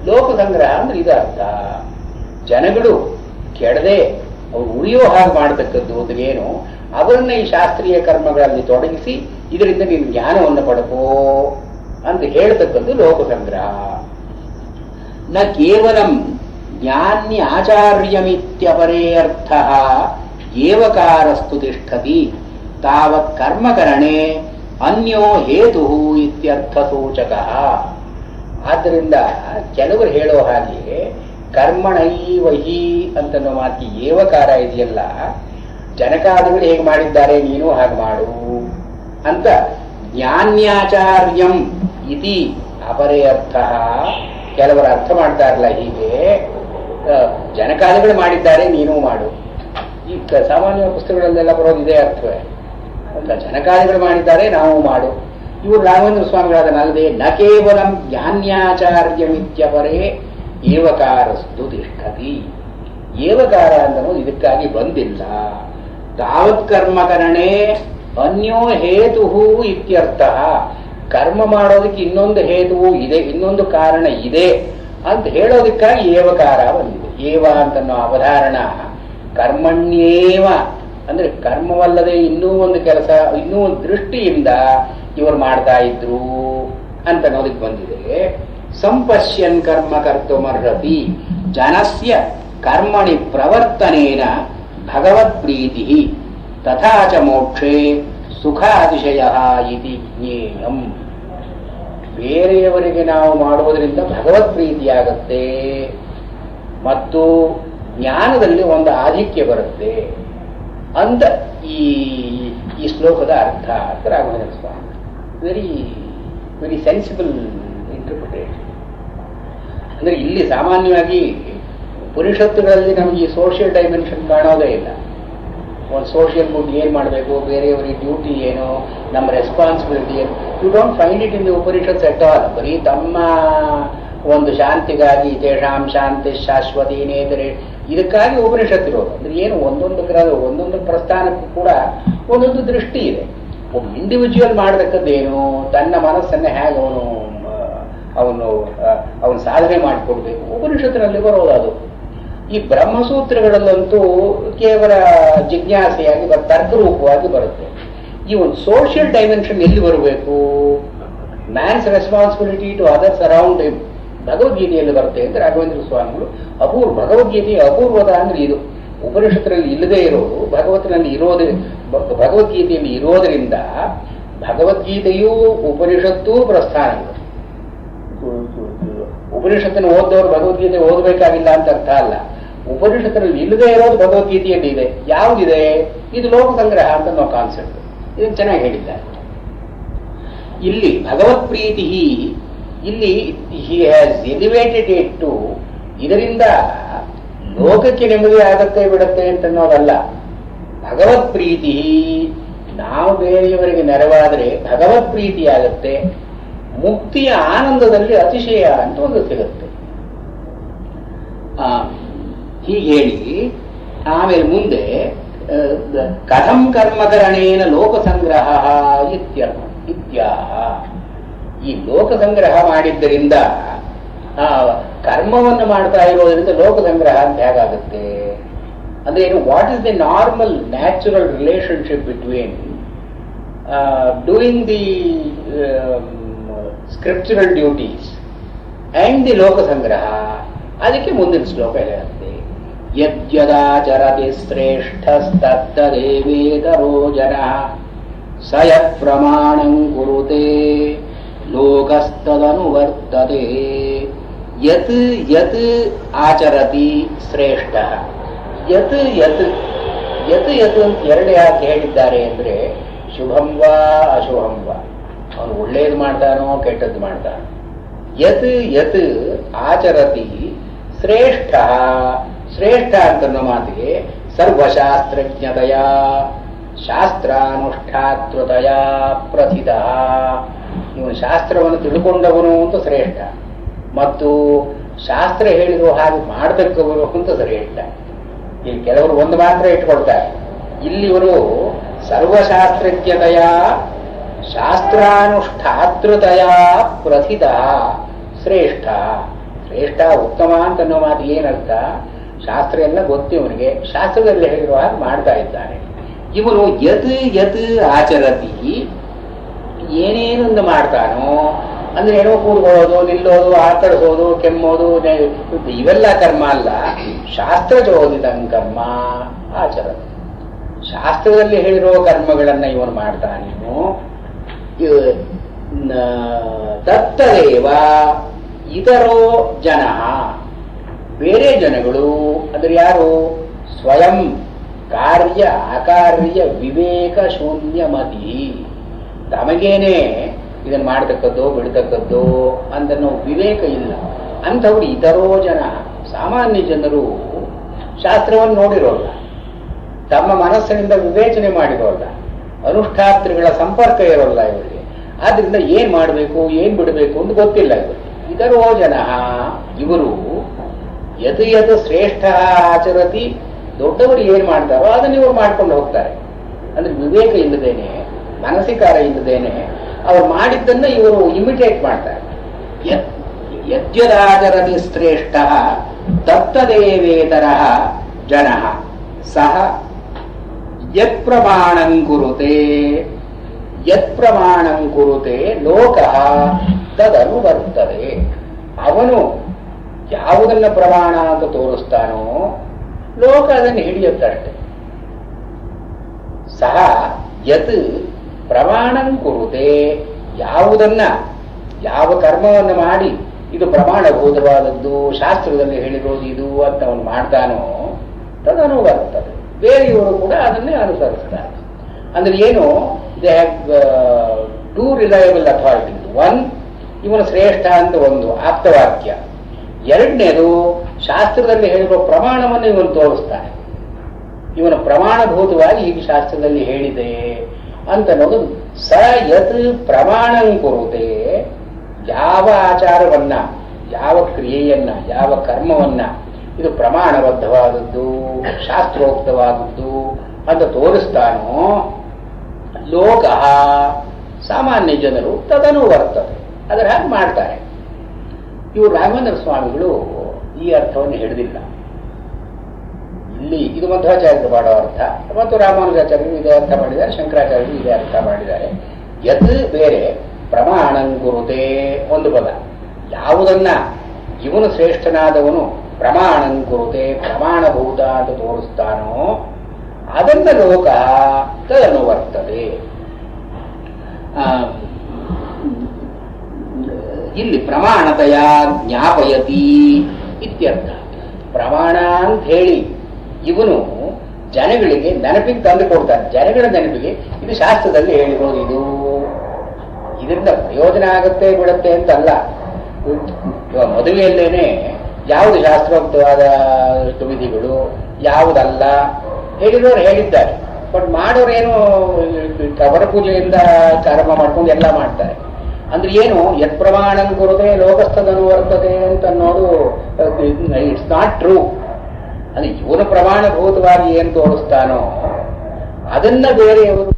ಲೋಕ ಸಂಗ್ರಹ ಅಂದ್ರೆ ಇದರ್ಥ. ಜನಗಳು ಕೆಡದೆ ಅವ್ರು ಉಳಿಯೋ ಹಾಗೆ ಮಾಡತಕ್ಕದ್ದು ಏನು, ಅವರನ್ನ ಈ ಶಾಸ್ತ್ರೀಯ ಕರ್ಮಗಳಲ್ಲಿ ತೊಡಗಿಸಿ ಇದರಿಂದ ನೀನು ಜ್ಞಾನವನ್ನು ಪಡ್ಕೋ ಅಂತ ಹೇಳ್ತಕ್ಕದ್ದು ಲೋಕ ಸಂಗ್ರಹ. ನ ಕೇವಲಂ ಜ್ಞಾನ್ಯ ಆಚಾರ್ಯಮಿತ್ಯಪರೇ ಅರ್ಥ ಏವಕಾರಸ್ತು ತಿಷ್ಠತಿ ತಾವತ್ ಕರ್ಮಕರಣೆ ಅನ್ಯೋ ಹೇತು ಇತ್ಯರ್ಥ ಸೂಚಕ. ಆದ್ದರಿಂದ ಕೆಲವರು ಹೇಳೋ ಹಾಗೆ ಕರ್ಮಣೈವಹಿ ಅಂತನೋ ಮಾತಿ ಏವಕಾರ ಇದೆಯಲ್ಲ, ಜನಕಾದಿಗಳು ಹೇಗೆ ಮಾಡಿದ್ದಾರೆ ನೀನು ಹಾಗೆ ಮಾಡು ಅಂತ ಜ್ಞಾನ್ಯಾಚಾರ್ಯಂ ಇತಿ ಅಪರೇ ಅರ್ಥ. ಕೆಲವರು ಅರ್ಥ ಮಾಡ್ತಾರಲ್ಲ ಹೀಗೆ, ಜನಕಾದಿಗಳು ಮಾಡಿದ್ದಾರೆ ನೀನು ಮಾಡು. ಈ ಸಾಮಾನ್ಯ ಪುಸ್ತಕಗಳಲ್ಲೆಲ್ಲ ಬರೋದು ಇದೇ ಅರ್ಥವೇ ಅಂತ. ಜನಕಾದಿಗಳು ಮಾಡಿದ್ದಾರೆ ನಾವು ಮಾಡು. ಇವರು ರಾಘವೇಂದ್ರ ಸ್ವಾಮಿಗಳಾದನಲ್ಲದೆ ನ ಕೇವಲಂ ಜ್ಞಾನ್ಯಾಚಾರ್ಯಮಿತ್ಯಪರೇ ಏವಕಾರಸ್ತು ತಿಷ್ಠತಿ. ಏವಕಾರ ಅಂತನೂ ಇದಕ್ಕಾಗಿ ಬಂದಿಲ್ಲ. ತಾವತ್ ಕರ್ಮಕರಣೆ ಅನ್ಯೋ ಹೇತು ಇತ್ಯರ್ಥ. ಕರ್ಮ ಮಾಡೋದಕ್ಕೆ ಇನ್ನೊಂದು ಹೇತುವು ಇದೆ, ಇನ್ನೊಂದು ಕಾರಣ ಇದೆ ಅಂತ ಹೇಳೋದಕ್ಕಾಗಿ ಏವಕಾರ ಬಂದಿದೆ. ಏವ ಅಂತನ್ನೋ ಅವಧಾರಣ ಕರ್ಮಣ್ಯೇವ ಅಂದ್ರೆ ಕರ್ಮವಲ್ಲದೆ ಇನ್ನೂ ಒಂದು ಕೆಲಸ, ಇನ್ನೂ ಒಂದು ದೃಷ್ಟಿಯಿಂದ ಇವರು ಮಾಡ್ತಾ ಇದ್ರು ಅಂತ ಅನ್ನೋದಕ್ಕೆ ಬಂದಿದೆ. ಸಂಪಶ್ಯನ್ ಕರ್ಮ ಕರ್ತುಮರ್ಹತಿ ಜನಸ್ಯ ಕರ್ಮಣಿ ಪ್ರವರ್ತನೇನ ಭಗವತ್ಪ್ರೀತಿ ತಥಾ ಚ ಮೋಕ್ಷೇ ಸುಖಾತಿಶಯ ಇತಿ ಜ್ಞೇಯಂ. ಬೇರೆಯವರಿಗೆ ನಾವು ಮಾಡುವುದರಿಂದ ಭಗವತ್ ಪ್ರೀತಿಯಾಗತ್ತೆ ಮತ್ತು ಜ್ಞಾನದಲ್ಲಿ ಒಂದು ಆಧಿಕ್ಯ ಬರುತ್ತೆ ಅಂತ ಈ ಶ್ಲೋಕದ ಅರ್ಥ ಅಂತ ರಾಘವೇಂದ್ರ ಸ್ವಾಮಿ ವೆರಿ ವೆರಿ ಸೆನ್ಸಿಬಲ್ ಇಂಟರ್ಪ್ರಿಟೇಷನ್. ಅಂದ್ರೆ ಇಲ್ಲಿ ಸಾಮಾನ್ಯವಾಗಿ ಉಪನಿಷತ್ತುಗಳಲ್ಲಿ ನಮಗೆ ಈ ಸೋಷಿಯಲ್ ಡೈಮೆನ್ಷನ್ ಕಾಣೋದೇ ಇಲ್ಲ. ಒಂದು ಸೋಷಿಯಲ್ ಗುಡ್ ಏನ್ ಮಾಡಬೇಕು, ಬೇರೆಯವರಿಗೆ ಡ್ಯೂಟಿ ಏನು, ನಮ್ಮ ರೆಸ್ಪಾನ್ಸಿಬಿಲಿಟಿ ಏನು, you don't find it in the Upanishads at all. ಬರೀ ತಮ್ಮ ಒಂದು ಶಾಂತಿಗಾಗಿ ತೇಷಾಂ ಶಾಂತಿ ಶಾಶ್ವತಿ ನೇತರೆ ಇದಕ್ಕಾಗಿ ಉಪನಿಷತ್ತಿರೋದು. ಅಂದ್ರೆ ಏನು ಒಂದೊಂದು ಪ್ರಸ್ಥಾನಕ್ಕೂ ಕೂಡ ಒಂದೊಂದು ದೃಷ್ಟಿ ಇದೆ. ಒಬ್ಬ ಇಂಡಿವಿಜುವಲ್ ಮಾಡತಕ್ಕದ್ದೇನು, ತನ್ನ ಮನಸ್ಸನ್ನೇ ಹೇಗೆ ಅವನು ಸಾಧನೆ ಮಾಡಿಕೊಡ್ಬೇಕು, ಉಪನಿಷತ್ತಿನಲ್ಲಿ ಬರೋದು ಅದು. ಈ ಬ್ರಹ್ಮಸೂತ್ರಗಳಲ್ಲಂತೂ ಕೇವಲ ಜಿಜ್ಞಾಸೆಯಾಗಿ ತರ್ಕರೂಪವಾಗಿ ಬರುತ್ತೆ. ಈ ಒಂದು ಸೋಷಿಯಲ್ ಡೈಮೆನ್ಷನ್ ಎಲ್ಲಿ ಬರಬೇಕು, man's responsibility to others around him, ಭಗವದ್ಗೀತೆಯಲ್ಲಿ ಬರುತ್ತೆ ಅಂತ ರಾಘವೇಂದ್ರ ಸ್ವಾಮಿಗಳು ಭಗವದ್ಗೀತೆಯ ಅಪೂರ್ವದ ಅಂದ್ರೆ ಇದು. ಉಪನಿಷತ್ತರಲ್ಲಿ ಇಲ್ಲದೆ ಇರೋದು ಭಗವದ್ಗೀತೆಯಲ್ಲಿ ಇರೋದರಿಂದ ಭಗವದ್ಗೀತೆಯೂ ಉಪನಿಷತ್ತೂ ಪ್ರಸ್ಥಾನಗಳು. ಉಪನಿಷತ್ತನ್ನು ಓದ್ದವರು ಭಗವದ್ಗೀತೆ ಓದಬೇಕಾಗಿಲ್ಲ ಅಂತ ಅರ್ಥ ಅಲ್ಲ. ಉಪನಿಷತ್ತರಲ್ಲಿ ಇಲ್ಲದೆ ಇರೋದು ಭಗವದ್ಗೀತೆಯಲ್ಲಿ ಇದೆ. ಯಾವುದಿದೆ? ಇದು ಲೋಕ ಸಂಗ್ರಹ ಅಂತ ನಾವು ಕಾನ್ಸೆಪ್ಟ್. ಇದನ್ನು ಚೆನ್ನಾಗಿ ಹೇಳಿದ್ದಾರೆ. ಇಲ್ಲಿ ಭಗವತ್ ಪ್ರೀತಿ ಇಲ್ಲಿ he has elevated it to ಇದರಿಂದ ಲೋಕಕ್ಕೆ ನೆಮ್ಮದಿ ಆಗತ್ತೆ ಬಿಡತ್ತೆ ಅಂತ ಅನ್ನೋದಲ್ಲ. ಭಗವತ್ ಪ್ರೀತಿ ನಾವು ಬೇರೆಯವರಿಗೆ ನೆರವಾದರೆ ಭಗವತ್ ಪ್ರೀತಿ ಆಗತ್ತೆ, ಮುಕ್ತಿಯ ಆನಂದದಲ್ಲಿ ಅತಿಶಯ ಅಂತ ಒಂದು ಸಿಗುತ್ತೆ. ಹೀಗೆ ಹೇಳಿ ಆಮೇಲೆ ಮುಂದೆ ಕಥಂ ಕರ್ಮಕರಣೇನ ಲೋಕ ಸಂಗ್ರಹ ಇತ್ಯಾಹ. ಈ ಲೋಕ ಸಂಗ್ರಹ ಮಾಡಿದ್ದರಿಂದ ಕರ್ಮವನ್ನು ಮಾಡ್ತಾ ಇರೋದ್ರಿಂದ ಲೋಕ ಸಂಗ್ರಹ ಅಂತ ಹೇಗಾಗುತ್ತೆ ಅಂದ್ರೆ ಏನು? What is the normal natural relationship between doing the scriptural duties and the ಲೋಕ ಸಂಗ್ರಹ? ಅದಕ್ಕೆ ಮುಂದಿನ ಶ್ಲೋಕ ಹೇಳುತ್ತೆ, ಯದ್ಯದಾಚರತಿ ಶ್ರೇಷ್ಠಸ್ತತ್ತದೇವೇತರೋ ಜನಃ ಸಯ ಪ್ರಮಾಣಂ ಕುರುತೆ ಲೋಕಸ್ತದನುವರ್ತತೆ. ಯತ್ ಯತ್ ಆಚರತಿ ಶ್ರೇಷ್ಠ. ಯತ್ ಯತ್ ಯತ್ ಯತ್ ಅಂತ ಎರಡು ಯಾಕೆ ಹೇಳಿದ್ದಾರೆ ಅಂದ್ರೆ, ಶುಭಂ ವಾ ಅಶುಭಂ ವಾ, ಅವನು ಒಳ್ಳೇದು ಮಾಡ್ತಾನೋ ಕೆಟ್ಟದ್ದು ಮಾಡ್ತಾನೋ. ಯತ್ ಯತ್ ಆಚರತಿ ಶ್ರೇಷ್ಠ. ಶ್ರೇಷ್ಠ ಅಂತನ್ನೋ ಮಾತಿಗೆ ಸರ್ವಶಾಸ್ತ್ರಜ್ಞತೆಯ ಶಾಸ್ತ್ರಾನುಷ್ಠಾತೃತೆಯ ಪ್ರಥಿತ. ಇವನು ಶಾಸ್ತ್ರವನ್ನು ತಿಳ್ಕೊಂಡವನು ಅಂತ ಶ್ರೇಷ್ಠ, ಮತ್ತು ಶಾಸ್ತ್ರ ಹೇಳಿರುವ ಹಾಗೆ ಮಾಡತಕ್ಕವರು ಅಂತ ಶ್ರೇಷ್ಠ. ಇಲ್ಲಿ ಕೆಲವರು ಒಂದು ಮಾತ್ರ ಇಟ್ಕೊಳ್ತಾರೆ. ಇಲ್ಲಿ ಇವರು ಸರ್ವಶಾಸ್ತ್ರಜ್ಞತೆಯ ಶಾಸ್ತ್ರಾನುಷ್ಠಾತೃತೆಯ ಪ್ರಥಿತ ಶ್ರೇಷ್ಠ. ಶ್ರೇಷ್ಠ ಉತ್ತಮ ಅಂತ ಅನ್ನೋ ಮಾತು ಏನರ್ಥ? ಶಾಸ್ತ್ರ ಎಲ್ಲ ಗೊತ್ತು ಇವನಿಗೆ, ಶಾಸ್ತ್ರದಲ್ಲಿ ಹೇಳಿರುವ ಹಾಗೆ ಮಾಡ್ತಾ ಇದ್ದಾನೆ. ಇವನು ಯತ್ ಯತ್ ಆಚರತಿ, ಏನೇನೊಂದು ಮಾಡ್ತಾನೋ ಅಂದ್ರೆ ಏನೋ ಕೂಡ್ಕೊಳ್ಳೋದು, ನಿಲ್ಲೋದು, ಆತಡಿಸೋದು, ಕೆಮ್ಮೋದು, ಇವೆಲ್ಲ ಕರ್ಮ ಅಲ್ಲ. ಶಾಸ್ತ್ರ ಚೋದಿತಂ ಕರ್ಮ ಆಚರತಿ. ಶಾಸ್ತ್ರದಲ್ಲಿ ಹೇಳಿರೋ ಕರ್ಮಗಳನ್ನ ಇವನು ಮಾಡ್ತಾನೇನು. ತತ್ತದೇವ ಇತರೋ ಜನ, ಬೇರೆ ಜನಗಳು ಅಂದ್ರೆ ಯಾರು? ಸ್ವಯಂ ಕಾರ್ಯ ಅಕಾರ್ಯ ವಿವೇಕ ಶೂನ್ಯ ಮತಿ. ತಮಗೇನೆ ಇದನ್ನು ಮಾಡತಕ್ಕದ್ದು ಬಿಡ್ತಕ್ಕದ್ದು ಅಂತ ವಿವೇಕ ಇಲ್ಲ ಅಂಥವ್ರು ಇತರೋ ಜನ. ಸಾಮಾನ್ಯ ಜನರು ಶಾಸ್ತ್ರವನ್ನು ನೋಡಿರೋಲ್ಲ, ತಮ್ಮ ಮನಸ್ಸಿನಿಂದ ವಿವೇಚನೆ ಮಾಡಿರೋಲ್ಲ, ಅನುಷ್ಠಾತೃಗಳ ಸಂಪರ್ಕ ಇರೋಲ್ಲ ಇವರಿಗೆ. ಆದ್ರಿಂದ ಏನ್ ಮಾಡಬೇಕು ಏನ್ ಬಿಡಬೇಕು ಅಂತ ಗೊತ್ತಿಲ್ಲ ಇವರಿಗೆ. ಇತರೋ ಜನ ಇವರು ಯತ್ ಯತ್ ಶ್ರೇಷ್ಠ ಆಚರತಿ, ದೊಡ್ಡವರು ಏನ್ ಮಾಡ್ತಾರೋ ಅದನ್ನು ಇವರು ಮಾಡ್ಕೊಂಡು ಹೋಗ್ತಾರೆ. ಅಂದ್ರೆ ವಿವೇಕ ಇಲ್ಲದೇನೆ, ಮಾನಸಿಕಾರ ಇಲ್ಲದೇನೆ ಅವ್ರು ಮಾಡಿದ್ದನ್ನ ಇವರು ಇಮಿಟೇಟ್ ಮಾಡ್ತಾರೆ. ಯದ್ಯದಾಚರತಿ ಶ್ರೇಷ್ಠ ತತ್ತದೇವೇತರ ಜನ ಸಹ ಯತ್ ಪ್ರಮಾಣಂ ಕುರುತೆ, ಯತ್ ಪ್ರಮಾಣಂ ಕುರುತೆ ಲೋಕಃ ತದನುವರ್ತದೆ. ಅವನು ಯಾವುದನ್ನ ಪ್ರಮಾಣ ಅಂತ ತೋರಿಸ್ತಾನೋ ಲೋಕ ಅದನ್ನು ಹಿಡಿಯುತ್ತಷ್ಟೆ. ಸಹ ಯತ್ ಪ್ರಮಾಣಂ ಕುರುತೆ, ಯಾವುದನ್ನ ಯಾವ ಕರ್ಮವನ್ನು ಮಾಡಿ ಇದು ಪ್ರಮಾಣಭೂತವಾದದ್ದು ಶಾಸ್ತ್ರದಲ್ಲಿ ಹೇಳಿರೋದು ಇದು ಅಂತ ಅವನು ಮಾಡ್ತಾನೋ ತದನು ಬರ್ತದೆ. ಬೇರೆಯವರು ಕೂಡ ಅದನ್ನೇ ಅನುಸರಿಸ್ತಾರೆ. ಅಂದ್ರೆ ಏನು, they have two reliable authorities. One, ಇವನು ಶ್ರೇಷ್ಠ ಅಂತ ಒಂದು ಆಪ್ತವಾಕ್ಯ. ಎರಡನೇದು, ಶಾಸ್ತ್ರದಲ್ಲಿ ಹೇಳಿರೋ ಪ್ರಮಾಣವನ್ನು ಇವನು ತೋರಿಸ್ತಾನೆ. ಇವನ ಪ್ರಮಾಣಭೂತವಾಗಿ ಈಗ ಶಾಸ್ತ್ರದಲ್ಲಿ ಹೇಳಿದೆ ಅಂತ ಅನ್ನೋದು. ಸ ಯತ್ ಪ್ರಮಾಣಂ ಕುರುತೆ, ಯಾವ ಆಚಾರವನ್ನ, ಯಾವ ಕ್ರಿಯೆಯನ್ನ, ಯಾವ ಕರ್ಮವನ್ನ ಇದು ಪ್ರಮಾಣಬದ್ಧವಾದದ್ದು ಶಾಸ್ತ್ರೋಕ್ತವಾದದ್ದು ಅಂತ ತೋರಿಸ್ತಾನೋ ಲೋಕ, ಸಾಮಾನ್ಯ ಜನರು ತದನು ವರ್ತದೆ, ಅದರ ಹಾಗೆ ಮಾಡ್ತಾರೆ. ಇವರು ರಾಘವೇಂದ್ರ ಸ್ವಾಮಿಗಳು ಈ ಅರ್ಥವನ್ನು ಹಿಡಿದಿಲ್ಲ. ಇಲ್ಲಿ ಇದು ಮಧ್ವಾಚಾರ್ಯರು ಮಾಡೋ ಅರ್ಥ ಮತ್ತು ರಾಮಾನುಜಾಚಾರ್ಯರು ಇದೇ ಅರ್ಥ ಮಾಡಿದ್ದಾರೆ, ಶಂಕರಾಚಾರ್ಯರು ಇದೇ ಅರ್ಥ ಮಾಡಿದ್ದಾರೆ. ಯತ್ ಬೇರೆ, ಪ್ರಮಾಣಂ ಕುರುತೆ ಒಂದು ಪದ. ಯಾವುದನ್ನ ಇವನು ಶ್ರೇಷ್ಠನಾದವನು ಪ್ರಮಾಣಂ ಕುರುತೆ ಪ್ರಮಾಣಭೂತ ಅಂತ ತೋರಿಸ್ತಾನೋ ಅದನ್ನ ಲೋಕ ತದನು ವರ್ತದೆ. ಇಲ್ಲಿ ಪ್ರಮಾಣತೆಯ ಜ್ಞಾಪಯತಿ ಇತ್ಯರ್ಥ. ಪ್ರಮಾಣ ಅಂತ ಹೇಳಿ ಇವನು ಜನಗಳಿಗೆ ನೆನಪಿಗೆ ತಂದು ಕೊಡ್ತಾನೆ. ಜನಗಳ ನೆನಪಿಗೆ ಇದು ಶಾಸ್ತ್ರದಲ್ಲಿ ಹೇಳಿರೋದು, ಇದು ಇದರಿಂದ ಪ್ರಯೋಜನ ಆಗುತ್ತೆ ಬಿಡುತ್ತೆ ಅಂತಲ್ಲ. ಮದುವೆಯಲ್ಲೇನೆ ಯಾವುದು ಶಾಸ್ತ್ರೋಕ್ತವಾದ ವಿಧಿಗಳು ಯಾವುದಲ್ಲ ಹೇಳಿರೋರು ಹೇಳಿದ್ದಾರೆ. ಬಟ್ ಮಾಡೋರೇನು ಕವರ ಪೂಜೆಯಿಂದ ಕರ್ಮ ಮಾಡ್ಕೊಂಡು ಎಲ್ಲ ಮಾಡ್ತಾರೆ. ಅಂದ್ರೆ ಏನು, ಯತ್ ಪ್ರಮಾಣಂ ಕುರುತೆ ಲೋಕಸ್ಥದನು ವರ್ತದೆ ಅಂತ ಅನ್ನೋದು ಇಟ್ಸ್ ನಾಟ್ ಟ್ರೂ. ಅಂದ್ರೆ ಇವನು ಪ್ರಮಾಣಭೂತವಾಗಿ ಏನು ತೋರಿಸ್ತಾನೋ ಅದನ್ನ ಬೇರೆಯವರು